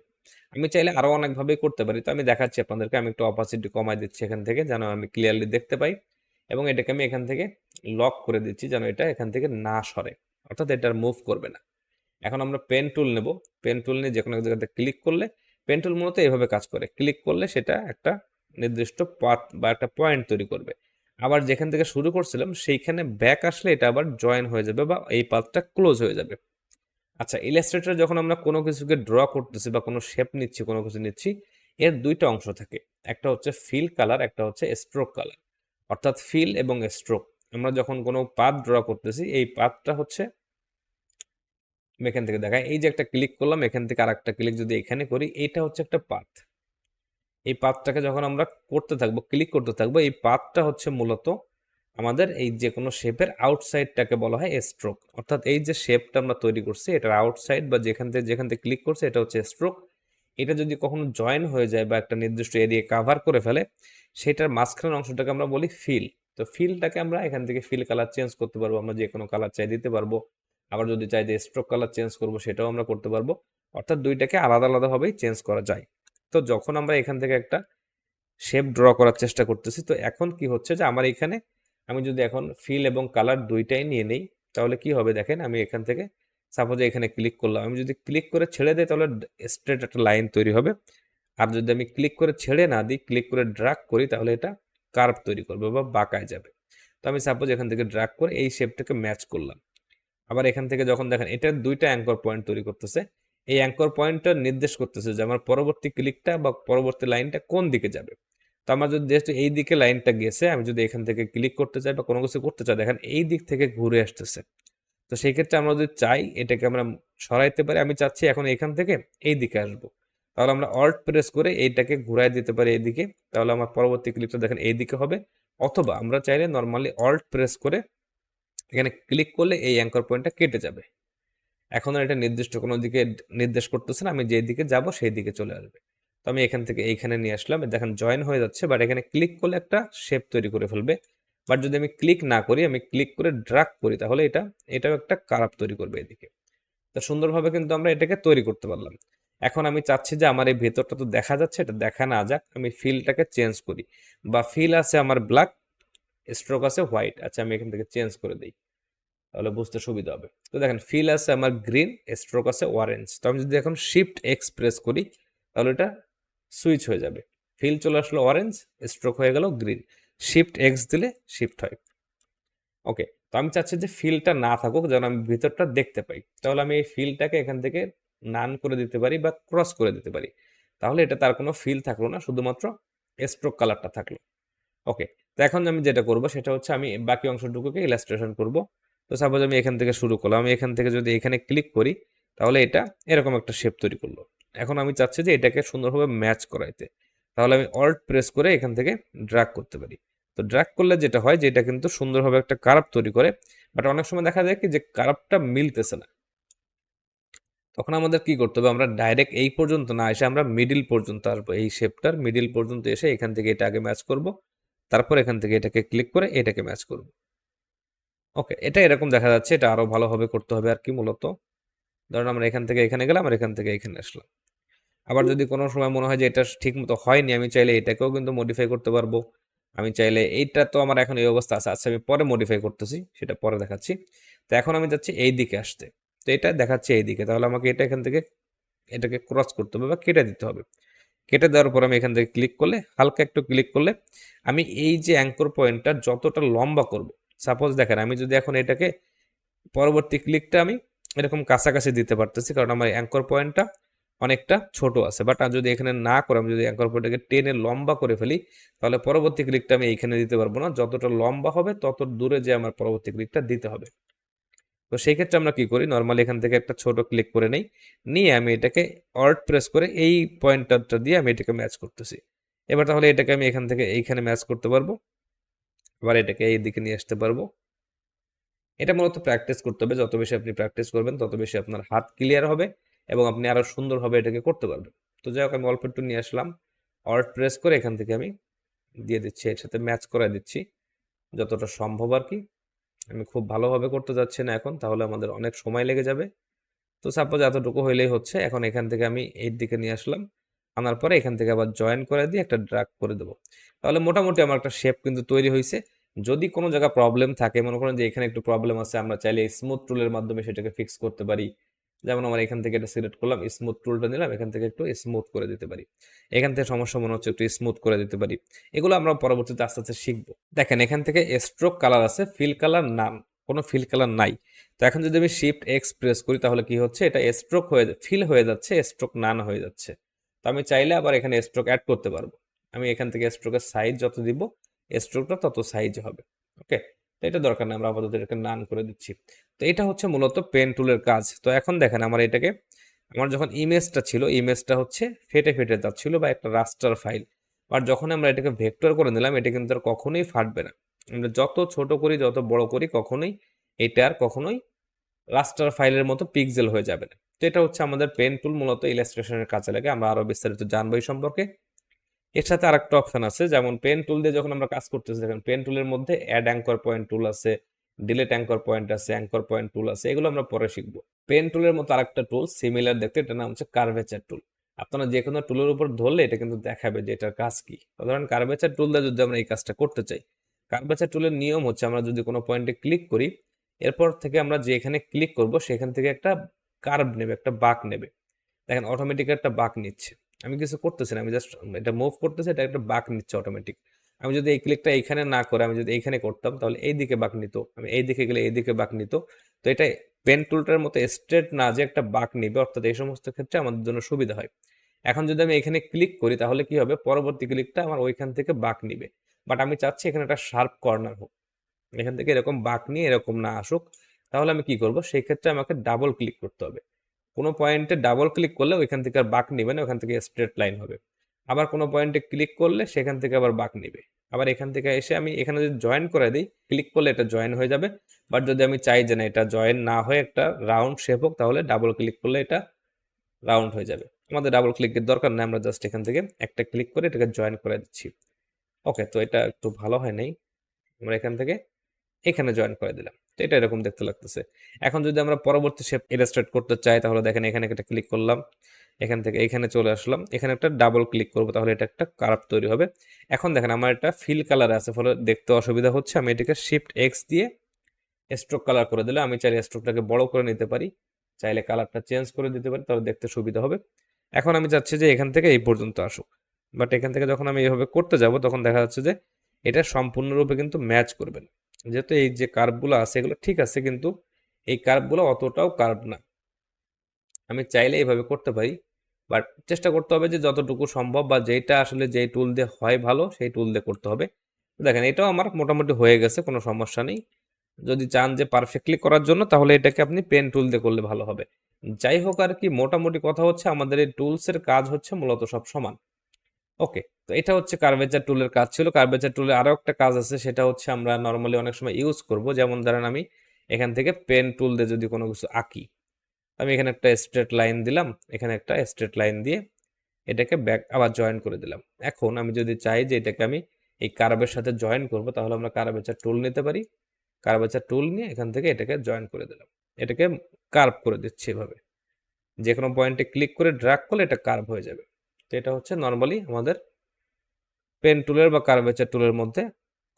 আমি চাইলে আরো অনেকভাবেই করতে পারি। তো আমি দেখাচ্ছি আপনাদেরকে, আমি একটু অপাসিটি কমাই দিচ্ছি এখান থেকে যেন আমি ক্লিয়ারলি দেখতে পাই, এবং এটাকে আমি এখান থেকে লক করে দিচ্ছি যেন এটা এখান থেকে না সরে, অর্থাৎ এটা মুভ করবে না। এখন আমরা পেন টুল নেব। পেন টুল নিয়ে যে কোনো এক জায়গাতে ক্লিক করলে, পেন টুল মূলত এইভাবে কাজ করে, ক্লিক করলে সেটা একটা নির্দিষ্ট পাথ বা একটা পয়েন্ট তৈরি করবে। আবার যেখান থেকে শুরু করছিলাম সেইখানে ব্যাক আসলে এটা আবার জয়েন হয়ে যাবে বা এই পাথটা ক্লোজ হয়ে যাবে। আচ্ছা, ইলাস্ট্রেটর যখন আমরা কোনো কিছুকে ড্র করতেছি বা কোনো শেপ নিচ্ছি, কোনো কিছু নিচ্ছি, এর দুইটা অংশ থাকে। একটা হচ্ছে ফিল কালার, একটা হচ্ছে স্ট্রোক কালার। অর্থাৎ ফিল এবং স্ট্রোক, আমরা যখন কোনো পাথ ড্র করতেছি এই পাথটা হচ্ছে, আমি এখান থেকে দেখাই, এই যে একটা ক্লিক করলাম, এখান থেকে আরেকটা ক্লিক যদি এখানে করি, এটা হচ্ছে একটা পাথ। এই পাথটাকে যখন আমরা করতে থাকবো, ক্লিক করতে থাকবো, এই পাথটা হচ্ছে মূলত আমাদের এই যে কোনো শেপের আউটসাইডটাকে বলা হয় স্ট্রোক। অর্থাৎ এই যে শেপটা আমরা তৈরি করছি এটার আউটসাইড বা যেখান থেকে ক্লিক করছে এটা হচ্ছে স্ট্রোক। এটা যদি কখনো জয়েন হয়ে যায় বা একটা নির্দিষ্ট এরিয়া কাভার করে ফেলে, সেটার মাঝখানের অংশটাকে আমরা বলি ফিল। তো ফিলটাকে আমরা এখান থেকে ফিল কালার চেঞ্জ করতে পারবো, আমরা যে কোনো কালার চাই দিতে পারবো। আবার যদি চাই যে স্ট্রোক কালার চেঞ্জ করবো সেটাও আমরা করতে পারবো। অর্থাৎ দুইটাকে আলাদা আলাদাভাবেই চেঞ্জ করা যায়। তো যখন আমরা এখান থেকে একটা শেপ ড্র করার চেষ্টা করতেছি, তো এখন কি হচ্ছে যে আমার এখানে, আমি যদি এখন ফিল এবং কালার দুইটাই নিয়ে নেই তাহলে কি হবে দেখেন, আমি এখান থেকে সাপোজ এখানে ক্লিক করলাম, আমি যদি ক্লিক করে ছেড়ে দিই তাহলে স্ট্রেট একটা লাইন তৈরি হবে। আর যদি আমি ক্লিক করে ছেড়ে না দিই, ক্লিক করে ড্র্যাগ করি, তাহলে এটা কার্ভ তৈরি করবে বা বাঁকায় যাবে। তো আমি সাপোজ এখান থেকে ড্র্যাগ করে এই শেপটাকে ম্যাচ করলাম। আবার এখান থেকে যখন দেখেন এটা দুইটা অ্যাঙ্কর পয়েন্ট তৈরি করতেছে, এই অ্যাঙ্কর পয়েন্টটা নির্দেশ করতেছে যে আমার পরবর্তী ক্লিকটা বা পরবর্তী লাইনটা কোন দিকে যাবে। তো আমার যদি যেহেতু এই দিকে লাইনটা গেছে, আমি যদি এখান থেকে ক্লিক করতে চাই বা কোনো কিছু করতে চাই, দেখেন এই দিক থেকে ঘুরে আসতেছে। তো সেই ক্ষেত্রে আমরা যদি চাই এটাকে আমরা সরাইতে পারি, আমি চাচ্ছি এখন এখান থেকে এই দিকে আসবো, তাহলে আমরা অল্ট প্রেস করে এইটাকে ঘুরাই দিতে পারি এইদিকে, তাহলে আমার পরবর্তী ক্লিপটা দেখেন এইদিকে হবে। অথবা আমরা চাইলে নর্মালি অল্ট প্রেস করে এখানে ক্লিক করলে এই অ্যাঙ্কর পয়েন্টটা কেটে যাবে। এখন এটা নির্দিষ্ট কোনো দিকে নির্দেশ করতেছে না, আমি যেই দিকে যাব সেই দিকে চলে আসবে। তো আমি এখান থেকে এইখানে নিয়ে আসলাম, দেখেন জয়েন হয়ে যাচ্ছে, বাট এখানে ক্লিক করলে একটা শেপ তৈরি করে ফেলবে। বাট যদি আমি ক্লিক না করি, আমি ক্লিক করে ড্রাগ করি, তাহলে এটাও একটা কার্ভ তৈরি করবে এদিকে। তো সুন্দরভাবে কিন্তু আমরা এটাকে তৈরি করতে পারলাম। এখন আমি চাচ্ছি যে আমার এই ভেতরটা তো দেখা যাচ্ছে, এটা দেখা না যাক, আমি ফিলটাকে চেঞ্জ করি। বা ফিল আছে আমার ব্ল্যাক, স্ট্রোক আছে হোয়াইট। আচ্ছা, আমি এখান থেকে চেঞ্জ করে দিই, তাহলে বুঝতে সুবিধা হবে। তো দেখেন ফিল আছে আমার গ্রিন, স্ট্রোক আছে অরেঞ্জ। তো আমি যদি এখন শিফট এক্স প্রেস করি, তাহলে এটা সুইচ হয়ে যাবে। ফিল চলে আসলো অরেঞ্জ, স্ট্রোক হয়ে গেল গ্রিন। শিফট এক্স দিলে শিফট হয়। ওকে, তো আমি চাচ্ছি যে ফিলটা না থাকুক, যেন আমি ভিতরটা দেখতে পাই। তাহলে আমি এই ফিলটাকে এখান থেকে নান করে দিতে পারি বা ক্রস করে দিতে পারি। তাহলে এটা তার কোনো ফিল থাকলো না, শুধুমাত্র স্ট্রোক কালারটা থাকলো। ওকে, তো এখন আমি যেটা করব সেটা হচ্ছে আমি বাকি অংশটুকুকে ইলাস্ট্রেশন করব। তো সাপোজ আমি এখান থেকে শুরু করলাম, আমি এখান থেকে যদি এখানে ক্লিক করি, তাহলে এটা এরকম একটা শেপ তৈরি করলো। এখন আমি চাচ্ছি যে এটাকে সুন্দরভাবে ম্যাচ করাইতে, তাহলে আমি অল্ট প্রেস করে এখান থেকে ড্র্যাগ করতে পারি। তো ড্র্যাগ করলে যেটা হয় যে এটা কিন্তু সুন্দরভাবে একটা কার্ভ তৈরি করে। বাট অনেক সময় দেখা যায় কি যে কার্ভটা মিলতেছে না, তখন আমাদের কি করতে হবে, আমরা ডাইরেক্ট এই পর্যন্ত না এসে আমরা মিডিল পর্যন্ত আসবো, এই শেপটার মিডিল পর্যন্ত এসে এখান থেকে এটা আগে ম্যাচ করব, তারপর এখান থেকে এটাকে ক্লিক করে এটাকে ম্যাচ করব। ওকে, এটা এরকম দেখা যাচ্ছে, এটা আরো ভালোভাবে করতে হবে আর কি। মূলত ধরুন আমরা এখান থেকে এখানে গেলাম আর এখান থেকে এখানে আসলাম। আবার যদি কোনো সময় মনে হয় যে এটা ঠিক মতো হয়নি, আমি চাইলে এটাকেও কিন্তু মডিফাই করতে পারবো। আমি চাইলে এইটা তো আমার এখন এই অবস্থা আছে, আচ্ছা আমি পরে মডিফাই করতেছি, সেটা পরে দেখাচ্ছি। তো এখন আমি যাচ্ছি এই দিকে আসতে, তো এটা দেখাচ্ছে এই দিকে, তাহলে আমাকে এটা এখান থেকে এটাকে ক্রস করতে হবে বা কেটে দিতে হবে। কেটে দেওয়ার পর আমি এখান থেকে ক্লিক করলে, হালকা একটু ক্লিক করলে আমি এই যে অ্যাঙ্কর পয়েন্টটা যতটা লম্বা করব, সাপোজ দেখেন আমি যদি এখন এটাকে পরবর্তী ক্লিকটা আমি এরকম কাছাকাছি দিতে পারতেছি, কারণ আমার অ্যাঙ্কর পয়েন্টটা অনেকটা ছোট আছে। বাট যদি এখানে না করে আমি যদি অ্যাঙ্কর পয়েন্টটাকে টেনে লম্বা করে ফেলি, তাহলে পরবর্তী ক্লিকটা আমি এইখানে দিতে পারবো না, যতটা লম্বা হবে তত দূরে যে আমার পরবর্তী ক্লিকটা দিতে হবে। তো সেই ক্ষেত্রে আমরা কি করি, নর্মালি এখান থেকে একটা ছোট ক্লিক করে নেই, নিয়ে আমি এটাকে অল্ট প্রেস করে এই পয়েন্টারটা দিয়ে আমি এটাকে ম্যাচ করতেছি। এবার তাহলে এটাকে আমি এখান থেকে এইখানে ম্যাচ করতে পারবো, আবার এটাকে এই দিকে নিয়ে আসতে পারবো। এটা মূলত প্র্যাকটিস করতে হবে, যত বেশি আপনি প্র্যাকটিস করবেন তত বেশি আপনার হাত ক্লিয়ার হবে এবং আপনি আরো সুন্দরভাবে এটাকে করতে পারবেন। তো যাই হোক, আমি অল্প একটু নিয়ে আসলাম, অল্ট প্রেস করে এখান থেকে আমি দিয়ে দিচ্ছি, এর সাথে ম্যাচ করে দিচ্ছি যতটা সম্ভব আর কি। আমি খুব ভালোভাবে করতে যাচ্ছি না এখন, তাহলে আমাদের অনেক সময় লেগে যাবে। তো সাপোজ এতটুকু হইলেই হচ্ছে। এখন এখান থেকে আমি এর দিকে নিয়ে আসলাম, আনার পরে এখান থেকে আবার জয়েন করে দিয়ে একটা ড্রাগ করে দেবো। তাহলে মোটামুটি আমার একটা শেপ কিন্তু তৈরি হয়েছে। যদি কোনো জায়গায় প্রবলেম থাকে, মনে করেন যে এখানে একটু প্রবলেম আছে, আমরা চাইলে স্মুথ টুলের মাধ্যমে সেটাকে ফিক্স করতে পারি। যেমন আমার এখান থেকে এটা সিলেক্ট করলাম, স্মুথ টুলটা নিলাম, এখান থেকে একটু স্মুথ করে দিতে পারি। এখান থেকে সমস্যা মনে হচ্ছে, একটু স্মুথ করে দিতে পারি। এগুলো আমরা পরবর্তীতে আস্তে আস্তে শিখবো। দেখেন এখান থেকে স্ট্রোক কালার আছে, ফিল কালার না, কোনো ফিল কালার নাই। তো এখন যদি আমি শিফট এক্স প্রেস করি, তাহলে কি হচ্ছে, এটা স্ট্রোক হয়ে ফিল হয়ে যাচ্ছে, স্ট্রোক নান হয়ে যাচ্ছে। তো আমি চাইলে আবার এখানে স্ট্রোক অ্যাড করতে পারবো। আমি এখান থেকে স্ট্রোকের সাইজ যত দিব, স্ট্রোকটা তত সাইজ হবে। ওকে, তো এটা দরকার নেই, আমরা আপাতত এটাকে নান করে দিচ্ছি। তো এটা হচ্ছে মূলত পেন টুলের কাজ। তো এখন দেখেন আমার এটাকে, আমার যখন ইমেজটা ছিল, ইমেজটা হচ্ছে ফেটে ফেটে যাচ্ছিল বা একটা রাস্টার ফাইল। আর যখন আমরা এটাকে ভেক্টর করে নিলাম, এটা কিন্তু আর কখনোই ফাটবে না। আমরা যত ছোট করি যত বড় করি, কখনোই এটা আর কখনোই রাস্টার ফাইলের মতো পিক্সেল হয়ে যাবে না। তো এটা হচ্ছে আমাদের পেন টুল, মূলত ইলাস্ট্রেশনের কাজে লাগে। আমরা আরো বিস্তারিত জানবো এই সম্পর্কে। এর সাথে আরেকটা অপশন আছে, যেমন পেন টুল দিয়ে যখন আমরা কাজ করতেছি, দেখেন পেন টুলের মধ্যে অ্যাড অ্যাঙ্কর পয়েন্ট টুল আছে, ডিলেট অ্যাঙ্কর পয়েন্ট আছে, অ্যাঙ্কর পয়েন্ট টুল আছে, এগুলো আমরা পরে শিখবো। পেন টুলের মতো আরেকটা টুল সিমিলার দেখতে, এটার নাম হচ্ছে কার্ভেচার টুল। আপনারা যে কোনো টুলের উপর ধরলে এটা কিন্তু দেখাবে যে এটার কাজ কি। ধরেন কার্ভেচার টুল দিয়ে যদি আমরা এই কাজটা করতে চাই, কার্ভেচার টুলের নিয়ম হচ্ছে আমরা যদি কোনো পয়েন্টে ক্লিক করি, এরপর থেকে আমরা যে এখানে ক্লিক করব সেখান থেকে একটা কার্ভ নেবে, একটা বাঁক নেবে। দেখেন অটোমেটিক একটা বাঁক নিচ্ছে, আমি কিছু করতেছি না, আমি জাস্ট এটা মুভ করতেছি, এটা একটা বাঁক নিচ্ছে অটোমেটিক। আমি যদি এই ক্লিকটা এইখানে না করে আমি যদি এইখানে করতাম, তাহলে এই দিকে বাঁক নিত, আমি এই দিকে গেলে এই দিকে বাঁক নিত। তো এটা পেন টুলটার মতো স্ট্রেট না যে একটা বাঁক নিবে, অর্থাৎ এই সমস্ত ক্ষেত্রে আমাদের জন্য সুবিধা হয়। এখন যদি আমি এখানে ক্লিক করি, তাহলে কি হবে, পরবর্তী ক্লিকটা আমার ওইখান থেকে বাঁক নিবে। বাট আমি চাচ্ছি এখানে একটা শার্প কর্নার হোক, এখান থেকে এরকম বাঁক নিয়ে এরকম না আসুক। তাহলে আমি কি করব, সেই ক্ষেত্রে আমাকে ডাবল ক্লিক করতে হবে। কোনো পয়েন্টে ডাবল ক্লিক করলে ওইখান থেকে আর বাঁক নিবে না, ওখান থেকে স্ট্রেট লাইন হবে। আবার কোনো পয়েন্টে ক্লিক করলে সেখান থেকে আবার বাঁক নিবে। আবার এখান থেকে এসে আমি এখানে যদি জয়েন করে দিই, ক্লিক করলে এটা জয়েন হয়ে যাবে। বাট যদি আমি চাই যে না এটা জয়েন না হয়ে একটা রাউন্ড শেপ হোক, তাহলে ডাবল ক্লিক করলে এটা রাউন্ড হয়ে যাবে। আমাদের ডাবল ক্লিকের দরকার নেই, আমরা জাস্ট এখান থেকে একটা ক্লিক করে এটাকে জয়েন করে দিচ্ছি। ওকে, তো এটা একটু ভালো হয় নাই, আমরা এখান থেকে এখানে জয়েন করে দিলাম। তো এটা এরকম দেখতে লাগতেছে। এখন যদি আমরা পরবর্তী শেপ ইলাস্ট্রেট করতে চাই, তাহলে দেখেন এখানে একটা ক্লিক করলাম, এখান থেকে এখানে চলে আসলাম, এখানে একটা ডাবল ক্লিক করবো, তাহলে এটা একটা কার্ভ তৈরি হবে। এখন দেখেন আমার এটা ফিল কালার আছে, ফলে দেখতে অসুবিধা হচ্ছে। আমি এটাকে শিফট এক্স দিয়ে স্ট্রোক কালার করে দিলে, আমি চাইলে স্ট্রোকটাকে বড় করে নিতে পারি, চাইলে কালারটা চেঞ্জ করে দিতে পারি, তাহলে দেখতে সুবিধা হবে। এখন আমি চাচ্ছি যে এখান থেকে এই পর্যন্ত আসুক, বাট এখান থেকে যখন আমি এইভাবে করতে যাব তখন দেখা যাচ্ছে যে এটা সম্পূর্ণরূপে কিন্তু ম্যাচ করবে না। যেহেতু এই যে কার্ভগুলো আছে এগুলো ঠিক আছে, কিন্তু এই কার্ভগুলো অতটাও কার্ভ না। আমি চাইলে এইভাবে করতে পারি, বাট চেষ্টা করতে হবে যে যতটুকু সম্ভব বা যেটা আসলে যেই টুল দিয়ে হয় ভালো সেই টুল দিয়ে করতে হবে। দেখেন এটাও আমার মোটামুটি হয়ে গেছে, কোনো সমস্যা নেই। যদি চান যে পারফেক্টলি করার জন্য, তাহলে এটাকে আপনি পেন টুল দিয়ে করলে ভালো হবে। যাই হোক আর কি, মোটামুটি কথা হচ্ছে আমাদের এই টুলসের কাজ হচ্ছে মূলত সব সমান। ওকে, তো এটা হচ্ছে কার্ভেচার টুলের কাজ ছিল। কার্ভেচার টুলের আরো একটা কাজ আছে, সেটা হচ্ছে আমরা নর্মালি অনেক সময় ইউজ করব। যেমন ধরেন আমি এখান থেকে পেন টুল দিয়ে যদি কোনো কিছু আঁকি, আমি এখানে একটা স্ট্রেট লাইন দিলাম, এখানে একটা স্ট্রেট লাইন দিয়ে এটাকে ব্যাক আবার জয়েন করে দিলাম। এখন আমি যদি চাই যে এটাকে আমি এই কার্ভের সাথে জয়েন করব, তাহলে আমরা কার্ভেচার টুল নিতে পারি। কার্ভেচার টুল নিয়ে এখান থেকে এটাকে জয়েন করে দিলাম, এটাকে কার্ভ করে দিচ্ছি এভাবে। যে কোনো পয়েন্টে ক্লিক করে ড্র্যাগ করলে এটা কার্ভ হয়ে যাবে। তো এটা হচ্ছে নর্মালি আমাদের পেন টুলের বা কার্ভেচার টুলের মধ্যে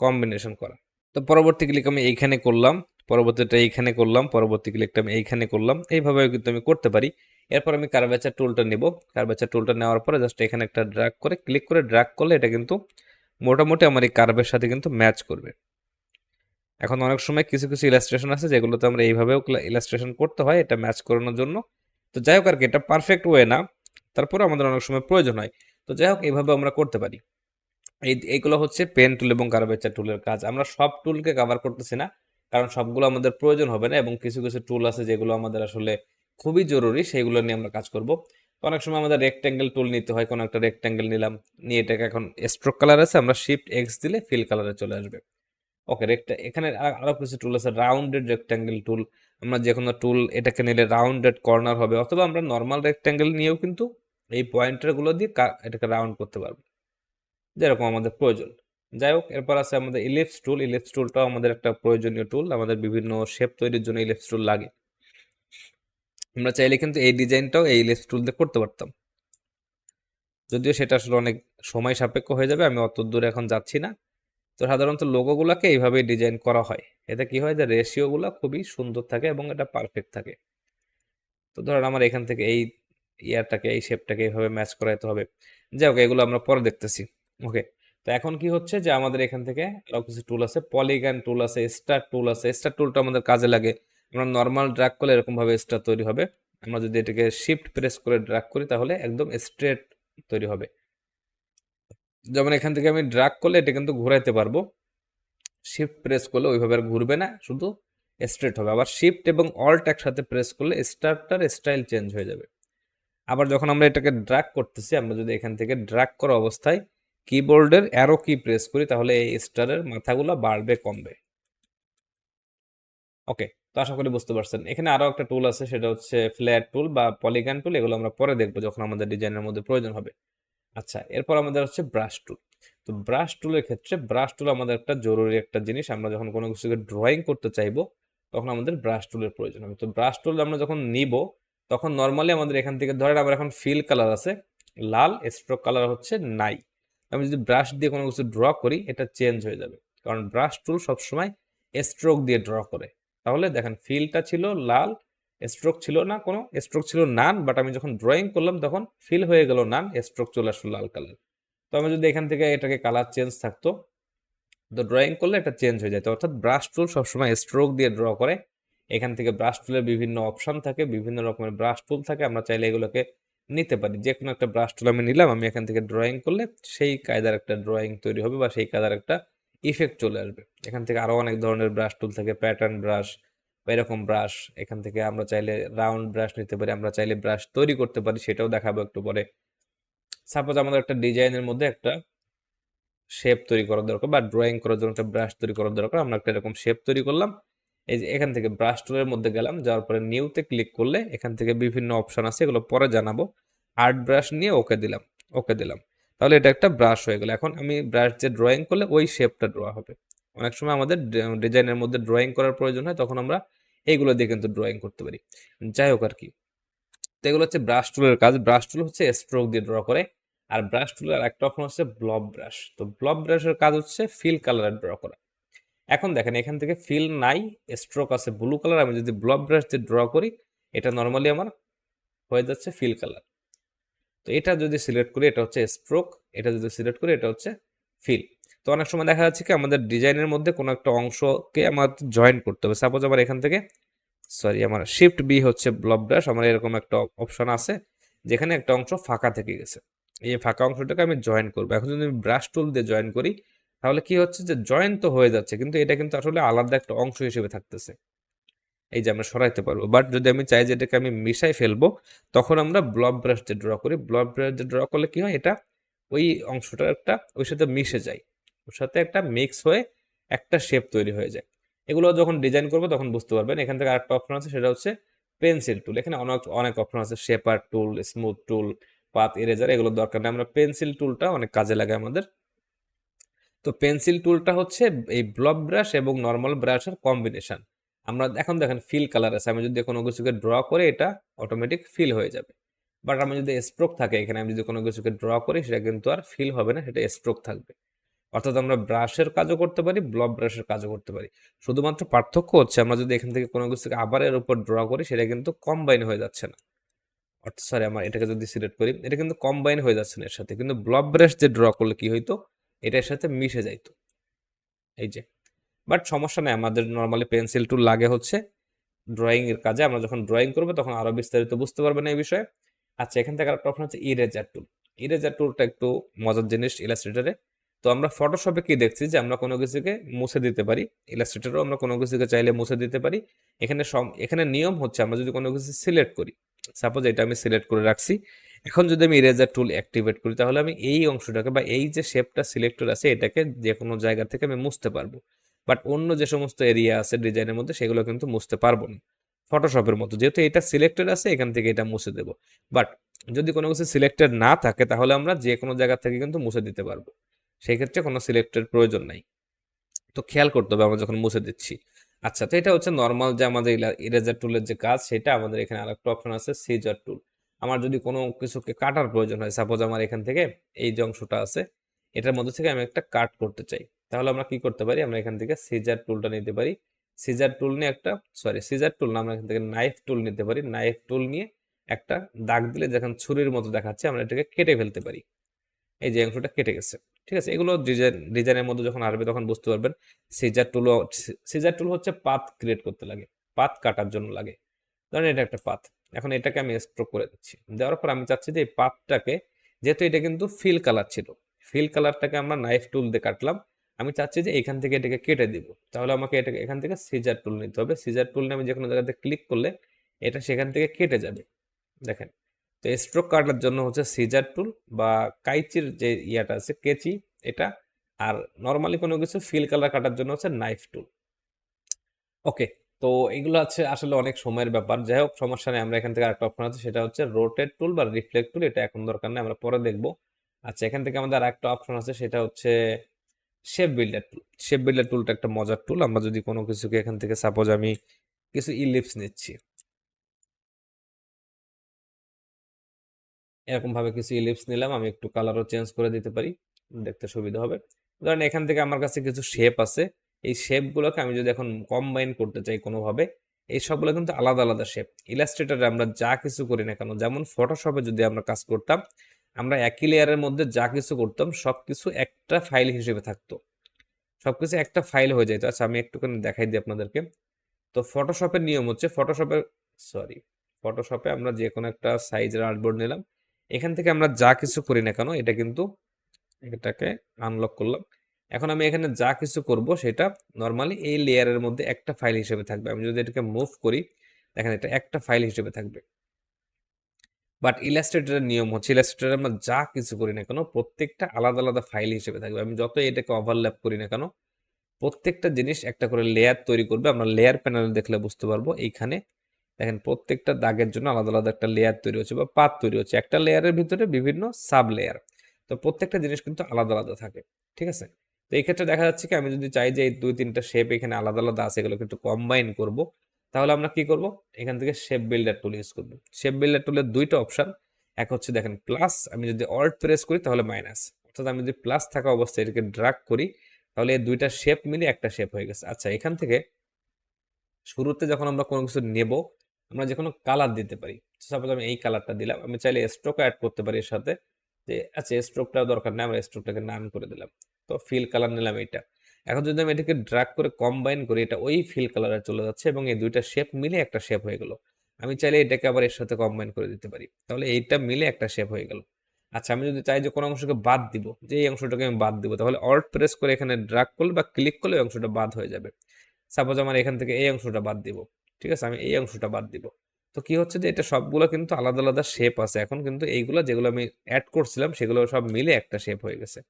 কম্বিনেশন করা। তো পরবর্তী ক্লিক আমি এইখানে করলাম, পরবর্তীটা এইখানে করলাম, পরবর্তী ক্লিকটা আমি এইখানে করলাম, এইভাবেও কিন্তু আমি করতে পারি। এরপর আমি কার্ভেচার টুলটা নিব, কার্ভেচার টুলটা নেওয়ার পরে জাস্ট এখানে একটা ড্র্যাগ করে ক্লিক করে ড্র্যাগ করলে এটা কিন্তু মোটামুটি আমার এই কার্ভের সাথে কিন্তু ম্যাচ করবে। এখন অনেক সময় কিছু কিছু ইলাস্ট্রেশন আছে যেগুলোতে আমরা এইভাবেও ইলাস্ট্রেশন করতে হয় এটা ম্যাচ করানোর জন্য। তো যাই হোক আর কি, এটা পারফেক্ট ওয়ে না, তারপরে আমাদের অনেক সময় প্রয়োজন হয়। তো যাই হোক, এইভাবে আমরা করতে পারি। এইগুলো হচ্ছে পেন টুল এবং কার্ভেচার টুলের কাজ। আমরা সব টুলকে কভার করতেছি না, কারণ সবগুলো আমাদের প্রয়োজন হবে না, এবং কিছু কিছু টুল আছে যেগুলো আমাদের আসলে খুবই জরুরি, সেইগুলো নিয়ে আমরা কাজ করব। তো অনেক সময় আমাদের রেক্ট্যাঙ্গেল টুল নিতে হয়, কোনো একটা রেক্ট্যাঙ্গেল নিলাম, নিয়ে এটাকে এখন স্ট্রোক কালার আছে, আমরা শিফট এক্স দিলে ফিল কালারে চলে আসবে। ওকে, এখানে আরো কিছু টুল আছে, রাউন্ডেড রেক্ট্যাঙ্গেল টুল। আমরা যে কোনো টুল এটাকে নিলে রাউন্ডেড কর্নার হবে, অথবা আমরা নর্মাল রেক্ট্যাঙ্গেল নিয়েও কিন্তু এই পয়েন্টার গুলো দিয়ে এটাকে রাউন্ড করতে পারবো, যেরকম আমাদের প্রয়োজন। যাই হোক, এরপর আছে আমাদের ইলিপস টুল। ইলিপস টুলটাও আমাদের একটা প্রয়োজনীয় টুল, আমাদের বিভিন্ন শেপ তৈরির জন্য ইলিপস টুল লাগে। আমরা চাইলে কিন্তু এই ডিজাইনটাও এই ইলিপস টুল দিয়ে করতে পারতাম, যদিও সেটা আসলে অনেক সময় সাপেক্ষ হয়ে যাবে, আমি অত দূরে এখন যাচ্ছি না। তো সাধারণত লোগোগুলোকে এইভাবে ডিজাইন করা হয়, এতে কি হয় যে রেশিওগুলো খুবই সুন্দর থাকে এবং এটা পারফেক্ট থাকে। তো ধরেন আমার এখান থেকে এই ইয়ারটাকে এই শেপটাকে এইভাবে ম্যাচ করাইতে হবে। যাই হোক, এগুলো আমরা পরে দেখতেছি। ওকে, তো এখন কি হচ্ছে যে আমাদের এখান থেকে আরো কিছু টুল আছে, পলিগন টুল আছে, স্টার টুল আছে। স্টার টুলটা আমাদের কাজে লাগে, আমরা নর্মাল ড্র্যাগ করলে এরকম ভাবে স্টার তৈরি হবে। আমরা যদি এটাকে শিফট প্রেস করে ড্র্যাগ করি, তাহলে একদম স্ট্রেট তৈরি হবে। যেমন এখান থেকে আমি ড্র্যাগ করলে এটা কিন্তু ঘুরাইতে পারবো, শিফট প্রেস করলে ওইভাবে আর ঘুরবে না, শুধু স্ট্রেট হবে। আবার শিফট এবং অল্ট একসাথে প্রেস করলে স্টারটার স্টাইল চেঞ্জ হয়ে যাবে। আবার যখন আমরা এটাকে ড্র্যাগ করতেছি, আমরা যদি এখান থেকে ড্র্যাগ করা অবস্থায় কিবোর্ডের অ্যারো কি প্রেস করি, তাহলে এই স্টারের মাথাগুলো বাড়বে কমবে। ওকে, তো আশা করি বুঝতে পারছেন। এখানে আরো একটা টুল আছে, সেটা হচ্ছে ফ্ল্যাট টুল বা পলিগন টুল। এগুলো আমরা পরে দেখবো যখন আমাদের ডিজাইনের মধ্যে প্রয়োজন হবে। আচ্ছা, এরপর আমাদের হচ্ছে ব্রাশ টুল। তো ব্রাশ টুলের ক্ষেত্রে ব্রাশ টুল আমাদের একটা জরুরি একটা জিনিস। আমরা যখন কোনো কিছুকে ড্রয়িং করতে চাইবো, তখন আমাদের ব্রাশ টুলের প্রয়োজন হবে। তো ব্রাশ টুল আমরা যখন নিব, তখন নর্মালি আমাদের এখান থেকে ধরেন আমার এখন ফিল কালার আছে লাল, স্ট্রোক কালার হচ্ছে নাই। আমি যদি ব্রাশ দিয়ে কোনো কিছু ড্র করি, এটা চেঞ্জ হয়ে যাবে, কারণ ব্রাশ টুল সবসময় স্ট্রোক দিয়ে ড্র করে। তাহলে দেখেন ফিলটা ছিল লাল, স্ট্রোক ছিল না, কোনো স্ট্রোক ছিল নান, বাট আমি যখন ড্রয়িং করলাম তখন ফিল হয়ে গেল নান, স্ট্রোক চলে আসলো লাল কালার। তো আমি যদি এখান থেকে এটাকে কালার চেঞ্জ থাকতো, তো ড্রয়িং করলে এটা চেঞ্জ হয়ে যেত। অর্থাৎ ব্রাশ টুল সবসময় স্ট্রোক দিয়ে ড্র করে। এখান থেকে ব্রাশ টুলের বিভিন্ন অপশন থাকে, বিভিন্ন রকমের ব্রাশ টুল থাকে, আমরা চাইলে এগুলোকে নিতে পারি। যে কোনো একটা ব্রাশ টুল আমি নিলাম, আমি এখান থেকে ড্রয়িং করলে সেই কায়দার একটা ড্রয়িং তৈরি হবে বা সেই কায়দার একটা ইফেক্ট চলে আসবে। এখান থেকে আরো অনেক ধরনের ব্রাশ টুল থাকে, প্যাটার্ন ব্রাশ, বা এরকম ব্রাশ, এখান থেকে আমরা চাইলে রাউন্ড ব্রাশ নিতে পারি, আমরা চাইলে ব্রাশ তৈরি করতে পারি, সেটাও দেখাবো একটু পরে। সাপোজ আমাদের একটা ডিজাইনের মধ্যে একটা শেপ তৈরি করার দরকার বা ড্রয়িং করার জন্য একটা ব্রাশ তৈরি করার দরকার, আমরা একটা এরকম শেপ তৈরি করলাম। এই যে এখান থেকে ব্রাশ টুলের মধ্যে গেলাম, যাওয়ার পরে নিউতে ক্লিক করলে এখান থেকে বিভিন্ন অপশন আছে, এগুলো পরে জানাবো। আর্ট ব্রাশ নিয়ে ওকে দিলাম, ওকে দিলাম, তাহলে এটা একটা ব্রাশ হয়ে গেল। এখন আমি ব্রাশ দিয়ে ড্রয়িং করলে ওই শেপটা ড্র হবে। অনেক সময় আমাদের ডিজাইনের মধ্যে ড্রয়িং করার প্রয়োজন হয়, তখন আমরা এইগুলো দিয়ে কিন্তু ড্রয়িং করতে পারি। যাই হোক আর কি, তো এগুলো হচ্ছে ব্রাশ টুলের কাজ। ব্রাশ টুল হচ্ছে স্ট্রোক দিয়ে ড্র করে, আর ব্রাশ টুলের একটা অপশন হচ্ছে ব্লব ব্রাশ। তো ব্লব ব্রাশের কাজ হচ্ছে ফিল কালার ড্র করা। এখন দেখেন এখান থেকে ফিল নাই, স্ট্রোক আছে ব্লু কালার, আমি যদি ব্লব ব্রাশ দিয়ে ড্র করি এটা নর্মালি আমার হয়ে যাচ্ছে ফিল কালার। তো এটা যদি সিলেক্ট করি এটা হচ্ছে স্ট্রোক, এটা যদি সিলেক্ট করি এটা হচ্ছে ফিল। তো অনেক সময় দেখা যাচ্ছে কি আমাদের ডিজাইনের মধ্যে কোনো একটা অংশকে আমার জয়েন করতে হবে। সাপোজ আমার এখান থেকে আমার শিফট বি হচ্ছে ব্লব ব্রাশ, আমার এরকম একটা অপশন আছে যেখানে একটা অংশ ফাঁকা থেকে গেছে, এই ফাঁকা অংশটাকে আমি জয়েন করবো। এখন যদি আমি ব্রাশ টুল দিয়ে জয়েন করি তাহলে কি হচ্ছে যে জয়েন তো হয়ে যাচ্ছে, কিন্তু এটা কিন্তু আসলে আলাদা একটা অংশ হিসেবে থাকতেছে। এই যে আমরা সরাইতে পারবো, বাট যদি আমি চাই যে এটাকে আমি মিশাই ফেলবো তখন আমরা ব্লব ব্রাশ দিয়ে ড্র করি। ব্লব ব্রাশ দিয়ে ড্র করলে কি হয়, এটা ওই অংশটা একটা ওই সাথে মিশে যায়, ওর সাথে একটা মিক্স হয়ে একটা শেপ তৈরি হয়ে যায়। এগুলো যখন ডিজাইন করবো তখন বুঝতে পারবেন। এখান থেকে আরেকটা অপশন আছে, সেটা হচ্ছে পেন্সিল টুল। এখানে অনেক অনেক অপশন আছে, শেপার টুল, স্মুথ টুল, পাথ ইরেজার, এগুলোর দরকার নেই, আমরা পেন্সিল টুলটা অনেক কাজে লাগে আমাদের। তো পেন্সিল টুলটা হচ্ছে এই ব্লব ব্রাশ এবং নর্মাল ব্রাশের কম্বিনেশন। আমরা এখন দেখেন ফিল কালার আছে, আমি যদি কোনো কিছুকে ড্র করে এটা অটোমেটিক ফিল হয়ে যাবে। বাট আমি যদি স্ট্রোক থাকে এখানে, আমি যদি কোনো কিছুকে ড্র করি সেটা কিন্তু আর ফিল হবে না, সেটা স্ট্রোক থাকবে। অর্থাৎ আমরা ব্রাশের কাজও করতে পারি, ব্লব ব্রাশের কাজও করতে পারি। শুধুমাত্র পার্থক্য হচ্ছে আমরা যদি এখান থেকে কোনো কিছুকে আবার এর উপর ড্র করি সেটা কিন্তু কম্বাইন হয়ে যাচ্ছে না। অর্থাৎ আমার এটাকে যদি সিলেক্ট করি এটা কিন্তু কম্বাইন হয়ে যাচ্ছে না এর সাথে, কিন্তু ব্লব ব্রাশ যে ড্র করলে কি হইতো, এটার সাথে মিশে যাইতো। এই যে, বাট সমস্যা নেই, আমাদের নর্মালি পেন্সিল টুল লাগে হচ্ছে ড্রয়িং এর কাজে। আমরা যখন ড্রয়িং করবো তখন আরো বিস্তারিত বুঝতে পারবেন এই বিষয়ে। আচ্ছা, এখান থেকে আরেকটা অপশন হচ্ছে ইরেজার টুল। ইরেজার টুলটা একটু মজার জিনিস ইলাস্ট্রেটরে। তো আমরা ফটোশপে কি দেখছি যে আমরা কোনো কিছুকে মুছে দিতে পারি, ইলাস্ট্রেটরও আমরা কোনো কিছুকে চাইলে মুছে দিতে পারি। এখানে নিয়ম হচ্ছে আমরা যদি কোনো কিছু সিলেক্ট করি, সাপোজ এটা আমি সিলেক্ট করে রাখছি, এখন যদি আমি ইরেজার টুল অ্যাক্টিভেট করি তাহলে আমি এই অংশটাকে বা এই যে শেপটা সিলেক্টর আছে এটাকে যে কোনো জায়গা থেকে আমি মুছতে পারবো। বাট অন্য যে সমস্ত এরিয়া আছে ডিজাইনের মধ্যে সেগুলো কিন্তু মুছতে পারবো না ফটোশপের মতো, যেহেতু এটা সিলেক্টেড আছে এখান থেকে এটা মুছে দেবো। বাট যদি কোনো কিছু সিলেক্টেড না থাকে তাহলে আমরা যে কোনো জায়গা থেকে কিন্তু মুছে দিতে পারবো, সেই ক্ষেত্রে কোনো সিলেক্টের প্রয়োজন নাই। তো খেয়াল করতে হবে আমরা যখন মুছে দিচ্ছি। আচ্ছা, তো এটা হচ্ছে নর্মাল যে আমাদের ইরেজার টুলের যে কাজ সেটা। আমাদের এখানে আরেকটা অপশন আছে সিজার টুল। আমার যদি কোনো কিছুকে কাটার প্রয়োজন হয়, সাপোজ আমার এখান থেকে এই যে অংশটা আছে এটার মধ্যে থেকে আমি একটা কাট করতে চাই, তাহলে আমরা কি করতে পারি, আমরা এখান থেকে সিজার টুলটা নিতে পারি। সিজার টুল নিয়ে একটা সিজার টুল না, আমরা এখান থেকে নাইফ টুল নিতে পারি। নাইফ টুল নিয়ে একটা দাগ দিলে যখন ছুরির মতো দেখাচ্ছে আমরা এটাকে কেটে ফেলতে পারি। এই যে অংশটা কেটে গেছে, ঠিক আছে। এগুলো ডিজাইনের মধ্যে যখন আসবে তখন বুঝতে পারবেন। সিজার টুলও, সিজার টুল হচ্ছে পাথ ক্রিয়েট করতে লাগে, পাথ কাটার জন্য লাগে। ধরেন এটা একটা পাথ, এখন এটাকে আমি স্ট্রোক করে দিচ্ছি, দেওয়ার পর আমি চাচ্ছি যে এই পাথটাকে, যেহেতু এটা কিন্তু ফিল কালার ছিল, ফিল কালারটাকে আমরা নাইফ টুল দিয়ে কাটলাম, আমি চাচ্ছি যে এখান থেকে এটাকে কেটে দিব, তাহলে আমাকে এটাকে এখান থেকে সিজার টুল নিতে হবে। সিজার টুল নিয়ে আমি যে কোনো জায়গাতে ক্লিক করলে এটা সেখান থেকে কেটে যাবে, দেখেন। তো স্ট্রোক কাটার জন্য হচ্ছে সিজার টুল বা কাইচির যে ইয়াটা আছে কেচি, এটা। আর নর্মালি কোনো কিছু ফিল কালার কাটার জন্য হচ্ছে নাইফ টুল। ওকে, তো এগুলো হচ্ছে আসলে অনেক সময়ের ব্যাপার। যাই হোক, সমস্যা নেই, আমরা এখান থেকে আরেকটা অপশন আছে সেটা হচ্ছে রোটেট টুল বা রিফ্লেক্ট টুল। এটা এখন দরকার নেই, আমরা পরে দেখবো। আচ্ছা, এখান থেকে আমাদের আরেকটা অপশন আছে সেটা হচ্ছে শেপ বিল্ডার টুল। শেপ বিল্ডার টুলটা একটা মজার টুল। আমরা যদি কোনো কিছুকে এখান থেকে, সাপোজ আমি কিছু ইলিপস নিচ্ছি, এরকম ভাবে কিছু ইলিপস নিলাম, আমি একটু কালারও চেঞ্জ করে দিতে পারি, দেখতে সুবিধা হবে। ধরেন এখান থেকে আমার কাছে কিছু শেপ আছে, এই শেপগুলোকে আমি যদি এখন কম্বাইন করতে চাই কোনোভাবে, এই সবগুলো কিন্তু আলাদা আলাদা শেপ। ইলাস্ট্রেটরে আমরা যা কিছু করি না কেন, যেমন ফটোশপে যদি আমরা কাজ করতাম, আমরা একই লেয়ারের মধ্যে যা কিছু করতাম সবকিছু একটা ফাইল হিসেবে থাকতো, সবকিছু একটা ফাইল হয়ে যেত। আচ্ছা, আমি একটুখানি দেখাই দিই আপনাদেরকে। তো ফটোশপের নিয়ম হচ্ছে, সরি ফটোশপে আমরা যে কোনো একটা সাইজের আর্টবোর্ড নিলাম, এখান থেকে আমরা যা কিছু করি না কেন এটা কিন্তু, এটাকে আনলক করলাম, এখন আমি এখানে যা কিছু করব সেটা নর্মালি এই লেয়ারের মধ্যে একটা ফাইল হিসেবে থাকবে। আমি যদি এটাকে মুভ করি, দেখেন এটা একটা ফাইল হিসেবে থাকবে। বাট ইলাস্ট্রেটরের নিয়ম হচ্ছে, ইলাস্ট্রেটরে আমরা যা কিছু করি না কেন প্রত্যেকটা আলাদা আলাদা ফাইল হিসেবে থাকবে। আমি যত এটাকে ওভারল্যাপ করি না কেন প্রত্যেকটা জিনিস একটা করে লেয়ার তৈরি করবে। আমরা লেয়ার প্যানেল দেখলে বুঝতে পারবো। এইখানে দেখেন প্রত্যেকটা দাগের জন্য আলাদা আলাদা একটা লেয়ার তৈরি হচ্ছে বা পাত তৈরি হচ্ছে। একটা লেয়ারের ভিতরে বিভিন্ন সাব লেয়ার। তো প্রত্যেকটা জিনিস কিন্তু আলাদা আলাদা থাকে, ঠিক আছে? তো এই ক্ষেত্রে দেখা যাচ্ছে কি আমি যদি চাই যে এই 2-3টা শেপ এখানে আলাদা আলাদা আছে এগুলোকে একটু কম্বাইন করব, তাহলে আমরা কি করব? এখান থেকে শেপ বিল্ডার টুল ইউজ করব। শেপ বিল্ডার টুলের দুইটা অপশন, এক হচ্ছে দেখেন প্লাস, আমি যদি অল্ট প্রেস করি তাহলে মাইনাস, অর্থাৎ আমি যদি প্লাস থাকা অবস্থায় এটাকে ড্রাগ করি তাহলে এই দুইটা শেপ মিলে একটা শেপ হয়ে গেছে। আচ্ছা, এখান থেকে শুরুতে যখন আমরা কোনো কিছু নেব আমরা যে কোনো কালার দিতে পারি। সাপোজ আমি এই কালারটা দিলাম, আমি চাইলে স্ট্রোক অ্যাড করতে পারি এর সাথে, যে আচ্ছা স্ট্রোকটা দরকার নেই, আমরা স্ট্রোকটাকে নাম করে দিলাম। তো ফিল কালার নিলাম এইটা। এখন যদি আমি এটাকে ড্র্যাগ করে কম্বাইন করি এটা ওই ফিল কালারে চলে যাচ্ছে এবং এই দুইটা শেপ মিলে একটা শেপ হয়ে গেল। আমি চাইলে এটাকে আবার এর সাথে কম্বাইন করে দিতে পারি, তাহলে এইটা মিলে একটা শেপ হয়ে গেল। আচ্ছা, আমি যদি চাই যে কোনো অংশকে বাদ দিব, যে এই অংশটাকে আমি বাদ দিব, তাহলে অল্ট প্রেস করে এখানে ড্র্যাগ করলে বা ক্লিক করলে ওই অংশটা বাদ হয়ে যাবে। সাপোজ আমার এখান থেকে এই অংশটা বাদ দিব, ঠিক আছে, আমি এই অংশটা বাদ দিব। তো কি হচ্ছে যে এটা সবগুলো কিন্তু আলাদা আলাদা শেপ আছে এখন, কিন্তু এইগুলো যেগুলো আমি অ্যাড করছিলাম সেগুলো সব মিলে একটা শেপ হয়ে গেছে।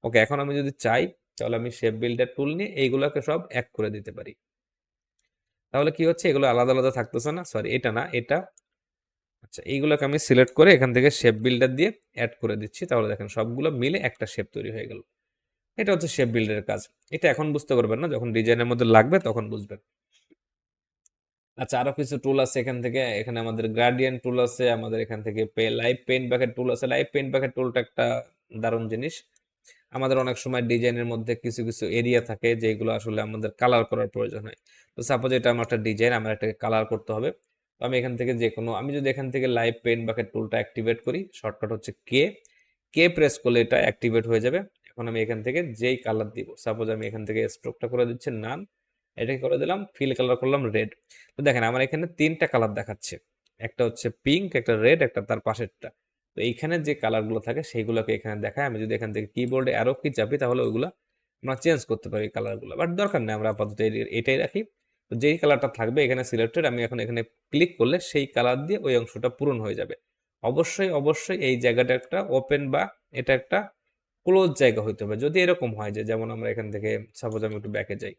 ওকে, এখন আমি যদি চাই তাহলে আমি শেপ বিল্ডার টুল নিয়ে এইগুলোকে সব এক করে দিতে পারি। তাহলে কি হচ্ছে, এগুলো আলাদা আলাদা থাকতেছে না, সরি এটা না, এটা। আচ্ছা, এইগুলোকে আমি সিলেক্ট করে এখান থেকে শেপ বিল্ডার দিয়ে অ্যাড করে দিচ্ছি, তাহলে দেখেন সবগুলো মিলে একটা শেপ তৈরি হয়ে গেল। এটা হচ্ছে শেপ বিল্ডারের কাজ। এটা এখন বুঝতে পারবেন না, যখন ডিজাইনের মধ্যে লাগবে তখন বুঝবেন। আচ্ছা, আরো কিছু টুল আছে এখান থেকে। এখানে আমাদের গ্রাডিয়েন্ট টুল আছে, আমাদের এখান থেকে লাইভ পেইন্ট ব্যাকেট টুল আছে। লাইভ পেইন্ট ব্যাকেট টুলটা একটা দারুণ জিনিস। আমাদের অনেক সময় ডিজাইনের মধ্যে কিছু কিছু এরিয়া থাকে যেগুলো আসলে আমাদের কালার করার প্রয়োজন হয়। তো সাপোজ এটা আমার একটা ডিজাইন, আমার এটাকে কালার করতে হবে। তো আমি এখান থেকে যে কোনো, আমি যদি এখান থেকে লাইভ পেইন্ট ব্যাকেট টুলটা অ্যাক্টিভেট করি, শর্টকাট হচ্ছে কে, কে প্রেস করলে এটা অ্যাক্টিভেট হয়ে যাবে। এখন আমি এখান থেকে যেই কালার দিব, সাপোজ আমি এখান থেকে স্ট্রোকটা করে দিচ্ছি নান, এটাকে করে দিলাম ফিল কালার করলাম রেড। তো দেখেন আমার এখানে তিনটা কালার দেখাচ্ছে, একটা হচ্ছে পিঙ্ক, একটা রেড, একটা তার পাশেরটা। তো এইখানে যে কালারগুলো থাকে সেইগুলোকে এখানে দেখায়। আমি যদি এখান থেকে কিবোর্ডে অ্যারো কি চাপি তাহলে ওইগুলো আমরা চেঞ্জ করতে পারি কালারগুলো, বাট দরকার নেই, আমরা আপাতত এটাই রাখি। তো যেই কালারটা থাকবে এখানে সিলেক্টেড, আমি এখন এখানে ক্লিক করলে সেই কালার দিয়ে ওই অংশটা পূরণ হয়ে যাবে। অবশ্যই অবশ্যই এই জায়গাটা একটা ওপেন বা এটা একটা ক্লোজ জায়গা হইতে হবে। যদি এরকম হয় যে, যেমন আমরা এখান থেকে সাপোজ আমি একটু ব্যাকে যাই,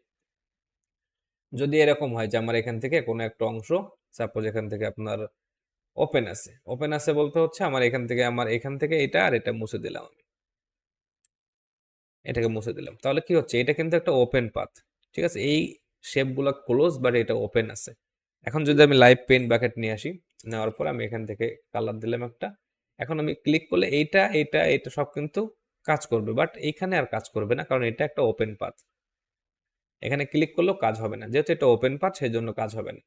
যদি এরকম হয় যে আমার এখান থেকে কোনো একটা অংশ সাপোজ এখান থেকে আপনার ওপেন আছে, ওপেন আছে বলতে হচ্ছে আমার এখান থেকে এটা আর এটা মুছে দিলাম, আমি এটাকে মুছে দিলাম, তাহলে কি হচ্ছে, এটা কিন্তু একটা ওপেন পাথ, ঠিক আছে? এই শেপগুলো ক্লোজ বাট এটা ওপেন আছে। এখন যদি আমি লাইভ পেইন্ট বাকেট নিয়ে আসি, নেওয়ার পর আমি এখান থেকে কালার দিলাম একটা, এখন আমি ক্লিক করলে এইটা এটা এটা সব কিন্তু কাজ করবে, বাট এইখানে আর কাজ করবে না, কারণ এটা একটা ওপেন পাথ। এখানে ক্লিক করলেও কাজ হবে না, যেহেতু এটা ওপেন পাথ সেই জন্য কাজ হবে না।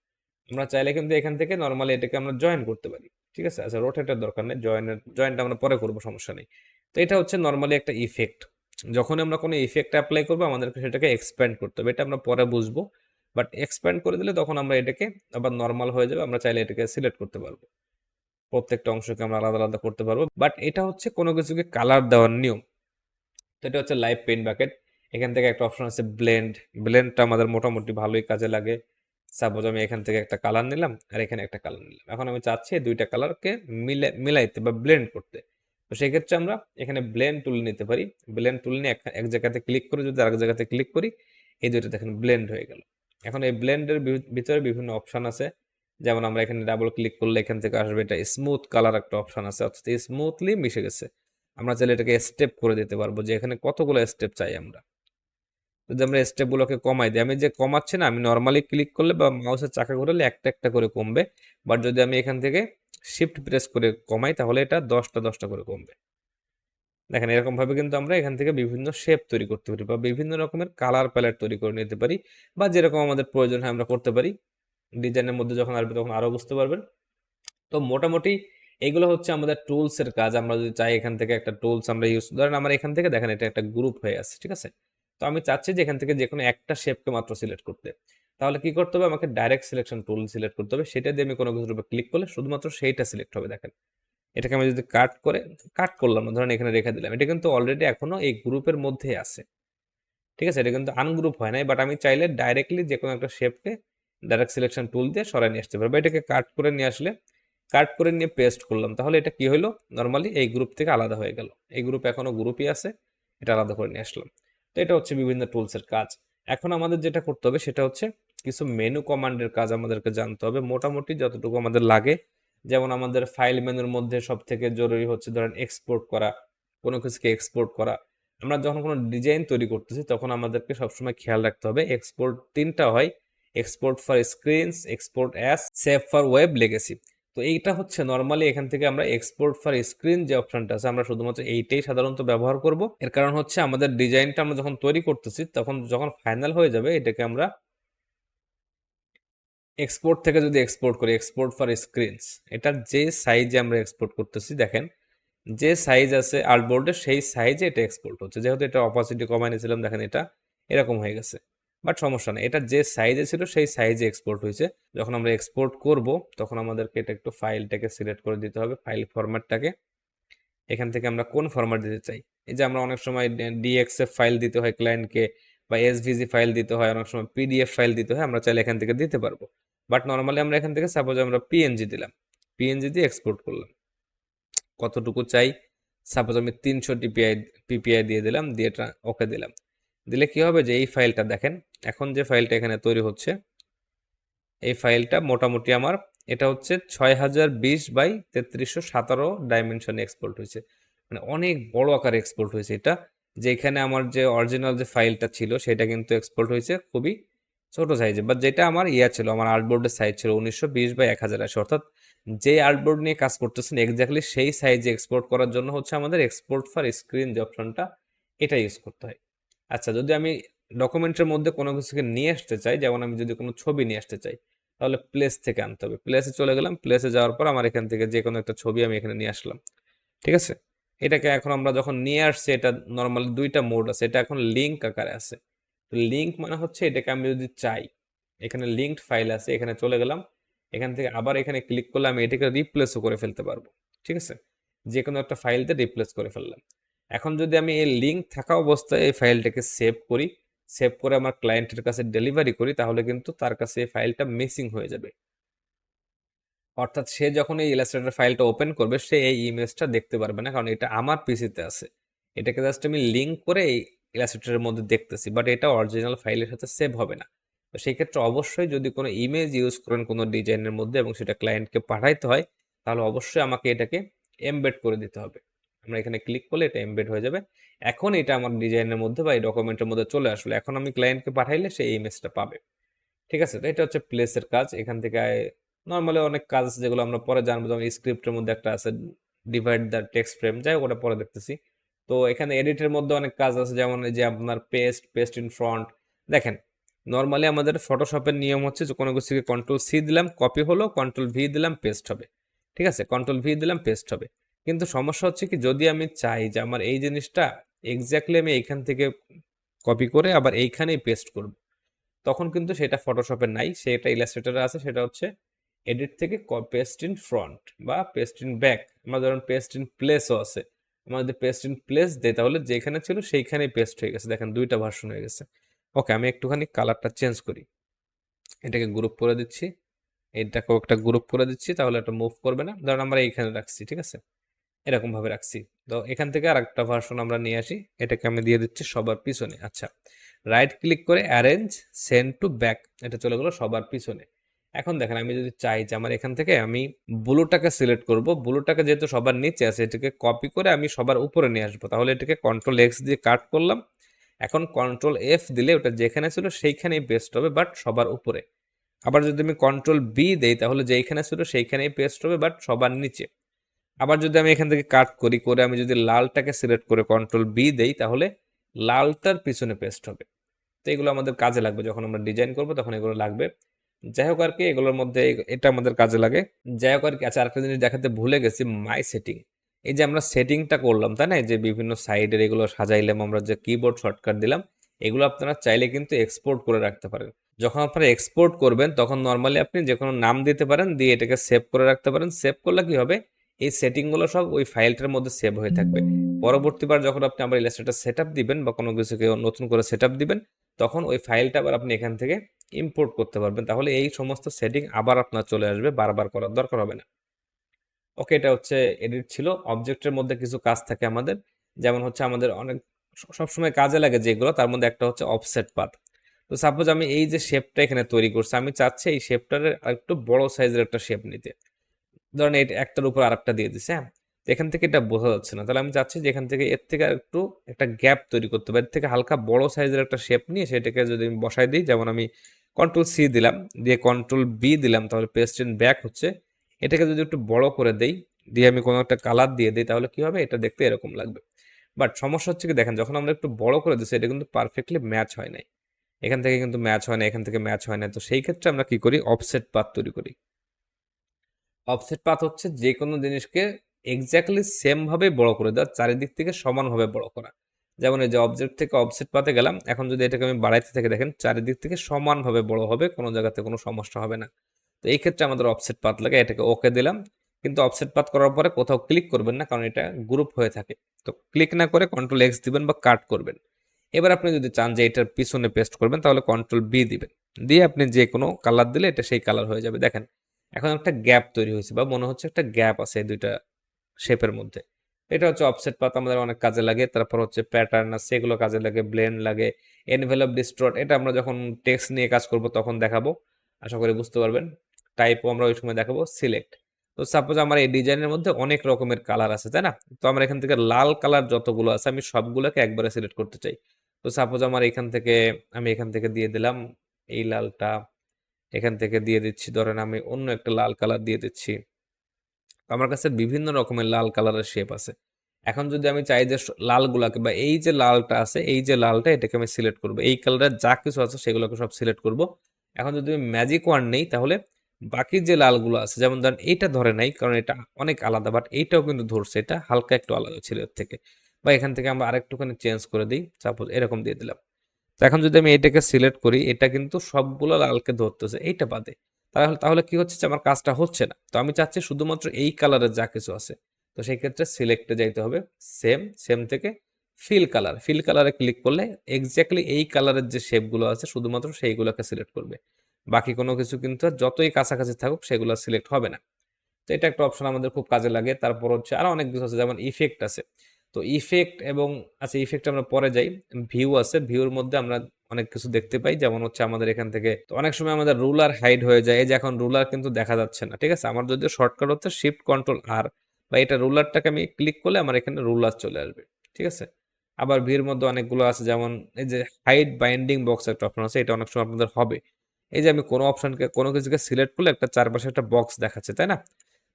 আমরা চাইলে কিন্তু এখান থেকে নর্মালি এটাকে আমরা জয়েন করতে পারি, ঠিক আছে? আচ্ছা, রোটেটের দরকার নেই, জয়েনটা আমরা পরে করবো, সমস্যা নেই। তো এটা হচ্ছে নর্মালি একটা ইফেক্ট। যখন আমরা কোনো ইফেক্ট অ্যাপ্লাই করবো আমাদেরকে সেটাকে এক্সপ্যান্ড করতে হবে, এটা আমরা পরে বুঝবো। বাট এক্সপ্যান্ড করে দিলে তখন আমরা এটাকে আবার নর্মাল হয়ে যাবে, আমরা চাইলে এটাকে সিলেক্ট করতে পারবো, প্রত্যেকটা অংশকে আমরা আলাদা আলাদা করতে পারবো। বাট এটা হচ্ছে কোনো কিছুকে কালার দেওয়ার নিয়ম। তো এটা হচ্ছে লাইভ পেইন্ট বাকেট। এখান থেকে একটা অপশন আছে ব্লেন্ড, ব্লেন্ডটা আমাদের মোটামুটি ভালোই কাজে লাগে। সাপোজ আমি এখান থেকে একটা কালার নিলাম আর এখানে একটা কালার নিলাম, এখন আমি চাচ্ছি এই দুইটা কালারকে মিলাইতে বা ব্লেন্ড করতে। তো সেক্ষেত্রে আমরা এখানে ব্লেন্ড টুল নিতে পারি। ব্লেন্ড টুল নিয়ে এক জায়গাতে ক্লিক করে যদি আরেক জায়গাতে ক্লিক করি, এই দুইটা দেখেন ব্লেন্ড হয়ে গেল। এখন এই ব্লেন্ডের ভিতরে বিভিন্ন অপশন আছে, যেমন আমরা এখানে ডাবল ক্লিক করলে এখান থেকে আসবে এটা স্মুথ কালার একটা অপশন আছে, অর্থাৎ স্মুথলি মিশে গেছে। আমরা চাইলে এটাকে স্টেপ করে দিতে পারবো, যে এখানে কতগুলো স্টেপ চাই আমরা। যদি আমরা স্টেপগুলোকে কমাই দিই, আমি যে কমাচ্ছি না, আমি নর্মালি ক্লিক করলে বা মাউসের চাকা ঘোরালে একটা একটা করে কমবে। বাট যদি আমি এখান থেকে শিফট প্রেস করে কমাই তাহলে এটা 10টা 10টা করে কমবে। দেখেন এরকম ভাবে কিন্তু আমরা এখান থেকে বিভিন্ন শেপ তৈরি করতে পারি বা বিভিন্ন রকমের কালার প্যালেট তৈরি করে নিতে পারি, বা যেরকম আমাদের প্রয়োজন হয় আমরা করতে পারি। ডিজাইনের মধ্যে যখন আসবে তখন আরো বুঝতে পারবেন। তো মোটামুটি এগুলো হচ্ছে আমাদের টুলস এর কাজ। আমরা যদি চাই এখান থেকে একটা টুলস আমরা ইউজ, ধরেন আমার এখান থেকে দেখেন এটা একটা গ্রুপ হয়ে আছে, ঠিক আছে? তো আমি চাচ্ছি যে এখান থেকে যে কোনো একটা শেপকে মাত্র সিলেক্ট করতে, তাহলে কি করতে হবে, আমাকে ডাইরেক্ট সিলেকশন টুল সিলেক্ট করতে হবে। সেটা দিয়ে আমি কোনো কিছুর উপর ক্লিক করলে শুধুমাত্র সেইটা সিলেক্ট হবে। দেখেন এটাকে আমি যদি কাট করলাম না, ধরেন এখানে রেখে দিলাম, এটা কিন্তু অলরেডি এখনো এই গ্রুপের মধ্যেই আছে। ঠিক আছে, এটা কিন্তু আনগ্রুপ হয় নাই, বাট আমি চাইলে ডাইরেক্টলি যে কোনো একটা শেপকে ডাইরেক্ট সিলেকশন টুল দিয়ে সরাই নিয়ে আসতে পারবো। এটাকে কাট করে নিয়ে আসলে, কাট করে নিয়ে পেস্ট করলাম, তাহলে এটা কি হলো, নর্মালি এই গ্রুপ থেকে আলাদা হয়ে গেল। এই গ্রুপ এখনো গ্রুপই আছে, এটা আলাদা করে নিয়ে আসলাম। তো এটা হচ্ছে বিভিন্ন টুলসের কাজ। এখন আমাদের যেটা করতে হবে সেটা হচ্ছে কিছু মেনু কমান্ডের কাজ আমাদেরকে জানতে হবে, মোটামুটি যতটুকু আমাদের লাগে। যেমন আমাদের ফাইল মেনুর মধ্যে সব থেকে জরুরি হচ্ছে ধরেন এক্সপোর্ট করা, কোনো কিছুকে এক্সপোর্ট করা। আমরা যখন কোনো ডিজাইন তৈরি করতেছি তখন আমাদেরকে সবসময় খেয়াল রাখতে হবে এক্সপোর্ট তিনটা হয়: export for screens, export as, save for web legacy. তো এইটা হচ্ছে নর্মালি এখান থেকে আমরা এক্সপোর্ট ফর স্ক্রিন যে অপশনটা আছে আমরা শুধুমাত্র এইটাই সাধারণত ব্যবহার করব। এর কারণ হচ্ছে আমাদের ডিজাইনটা আমরা যখন তৈরি করতেছি তখন যখন ফাইনাল হয়ে যাবে এটাকে আমরা এক্সপোর্ট থেকে যদি এক্সপোর্ট করি, এক্সপোর্ট ফর স্ক্রিনস, এটা যে সাইজে আমরা এক্সপোর্ট করতেছি দেখেন যে সাইজ আছে আর্টবোর্ডে সেই সাইজে এটা এক্সপোর্ট হচ্ছে। যেহেতু এটা অপাসিটি কমাই নিয়েছিলাম, দেখেন এটা এরকম হয়ে গেছে, বাট সমস্যা নেই, এটা যে সাইজে ছিল সেই সাইজে এক্সপোর্ট হয়েছে। যখন আমরা এক্সপোর্ট করব তখন আমাদেরকে এটা একটু ফাইলটাকে সিলেক্ট করে দিতে হবে, ফাইল ফরম্যাটটাকে। এখান থেকে আমরা কোন ফরম্যাট দিতে চাই, এই যে আমরা অনেক সময় ডিএক্সএফ ফাইল দিতে হয় ক্লায়েন্টকে, বা এসভিজি ফাইল দিতে হয়, অনেক সময় পিডিএফ ফাইল দিতে হয়, আমরা চাইলে এখান থেকে দিতে পারবো। বাট নর্মালি আমরা এখান থেকে সাপোজ আমরা পিএনজি দিলাম, পিএনজি দিয়ে এক্সপোর্ট করলাম। কতটুকু চাই, সাপোজ আমি 300 পিপিআই দিয়ে দিলাম, দিয়ে ওকে দিলাম। দিলে কি হবে যে এই ফাইলটা দেখেন, এখন যে ফাইলটা এখানে তৈরি হচ্ছে এই ফাইলটা মোটামুটি আমার এটা হচ্ছে 6020 বাই 3317 ডাইমেনশনে এক্সপোর্ট হয়েছে, মানে অনেক বড় আকারে এক্সপোর্ট হয়েছে এটা। যেখানে আমার যে অরিজিনাল যে ফাইলটা ছিল সেটা কিন্তু এক্সপোর্ট হয়েছে খুবই ছোট সাইজে, বাট যেটা আমার ছিল আমার আর্টবোর্ডের সাইজ ছিল 1920 বাই 1080, অর্থাৎ যে আর্টবোর্ড নিয়ে কাজ করতেছেন এক্স্যাক্টলি সেই সাইজে এক্সপোর্ট করার জন্য হচ্ছে আমাদের এক্সপোর্ট ফর স্ক্রিন যে অপশনটা এটা ইউজ করতে হয়। আচ্ছা, যদি আমি ডকুমেন্টের মধ্যে কোনো কিছুকে নিয়ে আসতে চাই, যেমন আমি যদি কোনো ছবি নিয়ে আসতে চাই, তাহলে প্লেস থেকে আনতে হবে। প্লেসে চলে গেলাম, প্লেসে যাওয়ার পর আমার এখান থেকে যে কোনো একটা ছবি আমি এখানে নিয়ে আসলাম, ঠিক আছে। এটাকে এখন আমরা যখন নিয়ে আসছি এটা নর্মালি দুইটা মোড আছে, এটা এখন লিঙ্ক আকারে আছে। তো লিঙ্ক মানে হচ্ছে এটাকে আমি যদি চাই, এখানে লিঙ্কড ফাইল আছে, এখানে চলে গেলাম, এখান থেকে আবার এখানে ক্লিক করলে আমি এটাকে রিপ্লেসও করে ফেলতে পারবো, ঠিক আছে। যে কোনো একটা ফাইলতে রিপ্লেস করে ফেললাম। এখন যদি আমি এই লিঙ্ক থাকা অবস্থায় এই ফাইলটাকে সেভ করি, সেভ করে আমার ক্লায়েন্টের কাছে ডেলিভারি করি, তাহলে কিন্তু তার কাছে এই ফাইলটা মিসিং হয়ে যাবে। অর্থাৎ সে যখন এই ইলাস্ট্রেটর ফাইলটা ওপেন করবে সে এই ইমেজটা দেখতে পারবে না, কারণ এটা আমার পিসিতে আছে। এটাকে জাস্ট আমি লিঙ্ক করে এই ইলাস্ট্রেটরের মধ্যে দেখতেছি, বাট এটা অরিজিনাল ফাইলের সাথে সেভ হবে না। তো সেই ক্ষেত্রে অবশ্যই যদি কোনো ইমেজ ইউজ করেন কোনো ডিজাইনের মধ্যে এবং সেটা ক্লায়েন্টকে পাঠাইতে হয়, তাহলে অবশ্যই আমাকে এটাকে এমবেড করে দিতে হবে। আমরা এখানে ক্লিক করলে এটা এমবেড হয়ে যাবে। এখন এটা আমার ডিজাইনের মধ্যে বা এই ডকুমেন্টের মধ্যে চলে আসলো, এখন আমি ক্লায়েন্টকে পাঠাইলে সেই ইমেজটা পাবে, ঠিক আছে। তো এটা হচ্ছে প্লেসের কাজ। এখান থেকে নর্মালি অনেক কাজ আছে যেগুলো আমরা পরে জানবো, যেমন স্ক্রিপ্টের মধ্যে একটা আছে ডিভাইড দ্য টেক্সট ফ্রেম, যাই হোক ওটা পরে দেখতেছি। তো এখানে এডিটের মধ্যে অনেক কাজ আছে, যেমন এই যে আপনার পেস্ট ইন ফ্রন্ট। দেখেন নর্মালি আমাদের ফটোশপের নিয়ম হচ্ছে যে কোনো কিছুকে কন্ট্রোল সি দিলাম কপি হলো, কন্ট্রোল ভি দিলাম পেস্ট হবে, ঠিক আছে, কন্ট্রোল ভি দিলাম পেস্ট হবে। কিন্তু সমস্যা হচ্ছে কি, যদি আমি চাই যে আমার এই জিনিসটা এক্স্যাক্টলি আমি এইখান থেকে কপি করে আবার এইখানেই পেস্ট করব, তখন কিন্তু সেটা ফটোশপে নাই, সেটা ইলাস্ট্রেটরে আছে। সেটা হচ্ছে এডিট থেকে পেস্ট ইন ফ্রন্ট বা পেস্ট ইন ব্যাক। আমরা ধরুন পেস্ট ইন প্লেসও আছে, আমরা যদি পেস্ট ইন প্লেস দেই তাহলে যেখানে ছিল সেইখানেই পেস্ট হয়ে গেছে। দেখেন দুইটা ভার্সন হয়ে গেছে। ওকে, আমি একটুখানি কালারটা চেঞ্জ করি, এটাকে গ্রুপ করে দিচ্ছি, এটাকেও একটা গ্রুপ করে দিচ্ছি, তাহলে এটা মুভ করবে না। ধরুন আমরা এইখানে রাখছি, ঠিক আছে, এরকম ভাবে রাখছি। তো এখান থেকে আর একটা ভার্সন আমরা নিয়ে আসি, এটাকে আমি দিয়ে দিচ্ছি সবার পিছনে। আচ্ছা, রাইট ক্লিক করে অ্যারেঞ্জ সেন্ড টু ব্যাক, এটা চলে গেলো সবার পিছনে। এখন দেখেন আমি যদি চাই যে আমার এখান থেকে আমি ব্লুটাকে সিলেক্ট করব, ব্লুটাকে যেহেতু সবার নিচে আছে এটাকে কপি করে আমি সবার উপরে নিয়ে আসবো, তাহলে এটাকে কন্ট্রোল এক্স দিয়ে কাট করলাম। এখন কন্ট্রোল এফ দিলে ওটা যেখানে ছিল সেইখানেই পেস্ট হবে, বাট সবার উপরে। আবার যদি আমি কন্ট্রোল বি দেই তাহলে যেইখানে ছিল সেইখানেই পেস্ট হবে, বাট সবার নিচে। আবার যদি আমি এখান থেকে কাট করি, করে আমি যদি লালটাকে সিলেক্ট করে কন্ট্রোল বি দেই তাহলে লালটার পিছনে পেস্ট হবে। তো এগুলো আমাদের কাজে লাগবে, যখন আমরা ডিজাইন করব তখন এগুলো লাগবে। যাই হোক আর কি, এগুলোর মধ্যে এটা আমাদের কাজে লাগে। যাই হোক আর কি। আচ্ছা, আরেকটা জিনিস দেখাতে ভুলে গেছি, মাই সেটিং। এই যে আমরা সেটিংটা করলাম তাই না, যে বিভিন্ন সাইডের এগুলো সাজাইলাম, আমরা যে কিবোর্ড শর্টকাট দিলাম, এগুলো আপনারা চাইলে কিন্তু এক্সপোর্ট করে রাখতে পারেন। যখন আপনারা এক্সপোর্ট করবেন তখন নর্মালি আপনি যে কোনো নাম দিতে পারেন, দিয়ে এটাকে সেভ করে রাখতে পারেন। সেভ করলে কি হবে, এই সেটিংগুলো সব ওই ফাইলটার মধ্যে সেভ হয়ে থাকবে। পরবর্তীবার যখন আপনি আবার ইলাস্ট্রেটর সেটআপ দিবেন বা কোনো কিছুকে নতুন করে সেটআপ দিবেন, তখন ওই ফাইলটা আবার আপনি এখান থেকে ইম্পোর্ট করতে পারবেন। তাহলে এই সমস্ত সেটিং আবার আপনার চলে আসবে, বারবার করার দরকার হবে না। ওকে, এটা হচ্ছে এডিট ছিল। অবজেক্টের মধ্যে কিছু কাজ থাকে আমাদের, যেমন হচ্ছে আমাদের অনেক সবসময় কাজে লাগে যেগুলো, তার মধ্যে একটা হচ্ছে অফসেট পাথ। তো সাপোজ আমি এই যে শেপটা এখানে তৈরি করছি, আমি চাচ্ছি এই শেপটার একটু বড় সাইজের একটা শেপ নিতে। ধরেন এটা একটার উপর আরেকটা দিয়ে দিছে, হ্যাঁ, তো এখান থেকে এটা বোঝা যাচ্ছে না, তাহলে আমি চাচ্ছি যে এখান থেকে এর থেকে একটু একটা গ্যাপ তৈরি করতে পারি, এর থেকে হালকা বড় সাইজের একটা শেপ নিয়ে সেটাকে যদি আমি বসাই দিই, যেমন আমি কন্ট্রোল-C দিলাম, দিয়ে কন্ট্রোল-B দিলাম, তাহলে পেস্ট এন্ড ব্যাক হচ্ছে। এটাকে যদি একটু বড় করে দেই, দিয়ে আমি কোনো একটা কালার দিয়ে দিই, তাহলে কি হবে, এটা দেখতে এরকম লাগবে। বাট সমস্যা হচ্ছে কি, দেখেন যখন আমরা একটু বড় করে দিচ্ছি এটা কিন্তু পারফেক্টলি ম্যাচ হয় নাই, এখান থেকে কিন্তু ম্যাচ হয় না, এখান থেকে ম্যাচ হয় না। তো সেই ক্ষেত্রে আমরা কি করি, অফসেট পাথ তৈরি করি। অফসেট পাথ হচ্ছে যে কোনো জিনিসকে এক্স্যাক্টলি সেম ভাবে বড় করে দেওয়া, চারিদিক থেকে সমানভাবে বড় করা। যেমন এই যে অবজেক্ট থেকে অফসেট পাথে গেলাম, এখন যদি এটাকে আমি বাড়াইতে থেকে দেখেন চারিদিক থেকে সমানভাবে বড় হবে, কোনো জায়গাতে কোনো সমস্যা হবে না। তো এই ক্ষেত্রে আমাদের অফসেট পাথ লাগে, এটাকে ওকে দিলাম। কিন্তু অফসেট পাথ করার পরে কোথাও ক্লিক করবেন না, কারণ এটা গ্রুপ হয়ে থাকে। তো ক্লিক না করে কন্ট্রোল-X দিবেন বা কাট করবেন। এবার আপনি যদি চান যে এটার পিছনে পেস্ট করবেন, তাহলে কন্ট্রোল-B দিবেন, দিয়ে আপনি যে কোনো কালার দিলে এটা সেই কালার হয়ে যাবে। দেখেন এখন একটা গ্যাপ তৈরি হয়েছে, বা মনে হচ্ছে একটা গ্যাপ আছে এই দুইটা শেপের মধ্যে। এটা হচ্ছে অফসেট পাথ, আমাদের অনেক কাজে লাগে। তারপর হচ্ছে প্যাটার্ন আছে, এগুলো কাজে লাগে, ব্লেন্ড লাগে, এনভেলপ ডিস্টর্ট, এটা আমরা যখন টেক্সট নিয়ে কাজ করব তখন দেখাবো, আশা করি বুঝতে পারবেন। টাইপও আমরা ওই সময় দেখাবো, সিলেক্ট। তো সাপোজ আমার এই ডিজাইনের মধ্যে অনেক রকমের কালার আছে, তাই না? তো আমরা এখান থেকে লাল কালার যতগুলো আছে আমি সবগুলোকে একবারে সিলেক্ট করতে চাই। তো সাপোজ আমার এখান থেকে, আমি এখান থেকে দিয়ে দিলাম এই লালটা, এখান থেকে দিয়ে দিচ্ছি, ধরেন আমি অন্য একটা লাল কালার দিয়ে দিচ্ছি। আমার কাছে বিভিন্ন রকমের লাল কালারের শেপ আছে। এখন যদি আমি চাই যে লালগুলাকে, বা এই যে লালটা আছে, এই যে লালটা এটাকে আমি সিলেক্ট করব, এই কালারের যা কিছু আছে সেগুলোকে সব সিলেক্ট করব। এখন যদি আমি ম্যাজিক ওয়ান নেই, তাহলে বাকি যে লালগুলো আছে, যেমন ধরেন এইটা ধরে নাই কারণ এটা অনেক আলাদা, বাট এইটাও কিন্তু ধরছে, এটা হালকা একটু আলাদা ছিল এর থেকে। বা এখান থেকে আমরা আরেকটুখানি চেঞ্জ করে দিই, সাপোজ এরকম দিয়ে দিলাম। তো এখন যদি আমি এটাকে সিলেক্ট করি, এটা কিন্তু সবগুলো লালকে ধরতেছে, এইটা বাদে। তাহলে তাহলে কি হচ্ছে যে আমার কাজটা হচ্ছে না। তো আমি চাচ্ছি শুধুমাত্র এই কালারের যা কিছু আছে। তো সেই ক্ষেত্রে সিলেক্টে যাইতে হবে, সেম, সেম থেকে ফিল কালার, ফিল কালারে ক্লিক করলে এক্স্যাক্টলি এই কালারের যে শেপগুলো আছে শুধুমাত্র সেইগুলোকে সিলেক্ট করবে। বাকি কোনো কিছু কিন্তু আর যতই কাছাকাছি থাকুক সেগুলো সিলেক্ট হবে না। তো এটা একটা অপশন আমাদের খুব কাজে লাগে। তারপর হচ্ছে আরো অনেক কিছু আছে, যেমন ইফেক্ট আছে। তো ইফেক্ট এবং, আচ্ছা ইফেক্ট আমরা পরে যাই। ভিউ আছে, ভিউর মধ্যে আমরা অনেক কিছু দেখতে পাই, যেমন হচ্ছে আমাদের এখান থেকে তো অনেক সময় আমাদের রুলার হাইড হয়ে যায়, এই যে এখন রুলার কিন্তু দেখা যাচ্ছে না, ঠিক আছে? আমার যদি শর্টকাট হচ্ছে শিফট কন্ট্রোল আর, বা এটা রুলারটাকে আমি ক্লিক করলে আমার এখানে রুলার চলে আসবে, ঠিক আছে? আবার ভিউর মধ্যে অনেকগুলো আছে, যেমন এই যে হাইড বাইন্ডিং বক্স একটা অপশন আছে, এটা অনেক সময় আপনাদের হবে। এই যে আমি কোনো অপশনকে, কোনো কিছুকে সিলেক্ট করলে একটা চারপাশে একটা বক্স দেখাচ্ছে, তাই না?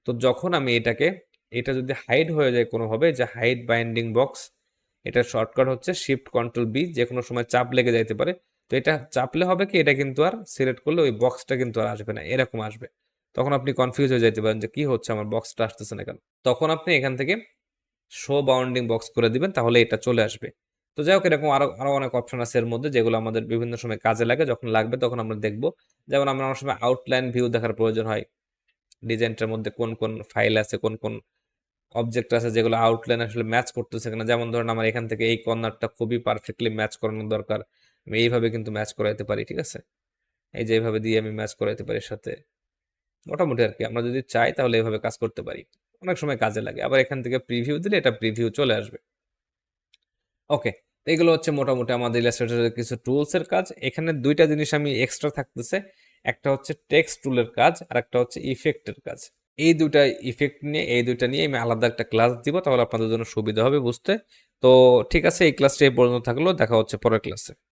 তো যখন আমি এটাকে, এটা যদি হাইড হয়ে যায় কোনোভাবে, যে হাইড বাইন্ডিং বক্স, এটার শর্টকাট হচ্ছে শিফট কন্ট্রোল-B, যে কোনো সময় চাপ লেগে যাইতে পারে। তো এটা চাপলে হবে কি, এটা কিন্তু আর সিলেক্ট করলে ওই বক্সটা কিন্তু আর আসবে না, এরকম আসবে। তখন আপনি কনফিউজ হয়ে যেতে পারেন যে কি হচ্ছে, আমার বক্সটা আসতেছে না কেন। তখন আপনি এখান থেকে শো বাউন্ডিং বক্স করে দিবেন, তাহলে এটা চলে আসবে। তো যাই হোক, এরকম আরো আরো অনেক অপশন আছে এর মধ্যে, যেগুলো আমাদের বিভিন্ন সময় কাজে লাগে, যখন লাগবে তখন আমরা দেখব। যেমন আমরা অনেক সময় আউটলাইন ভিউ দেখার প্রয়োজন হয়, ডিজাইনটার মধ্যে কোন কোন ফাইল আছে, কোন কোন অবজেক্ট আছে যেগুলো আউটলাইন আসলে ম্যাচ করতেছে কিনা। যেমন ধরেন আমার এখান থেকে এই কর্নারটা খুবই পারফেক্টলি ম্যাচ করানোর দরকার, আমি এইভাবে কিন্তু ম্যাচ করাইতে পারি, ঠিক আছে? এই যে এইভাবে দিয়ে আমি ম্যাচ করাইতে পারি এর সাথে, মোটামুটি আর কি আমরা যদি চাই তাহলে এইভাবে কাজ করতে পারি। অনেক সময় কাজে লাগে। আবার এখান থেকে প্রিভিউ দিলে এটা প্রিভিউ চলে আসবে। ওকে, এগুলো হচ্ছে মোটামুটি আমাদের ইলাস্ট্রেটরের কিছু টুলস এর কাজ। এখানে দুইটা জিনিস আমি এক্সট্রা থাকতেছে, একটা হচ্ছে টেক্সট টুলের কাজ আর একটা হচ্ছে ইফেক্টের কাজ। এই দুইটা ইফেক্ট নিয়ে, এই দুইটা নিয়ে আমি আলাদা একটা ক্লাস দিব, তাহলে আপনাদের জন্য সুবিধা হবে বুঝতে। তো ঠিক আছে, এই ক্লাসটা এই পর্যন্ত থাকলো, দেখা হচ্ছে পরের ক্লাসে।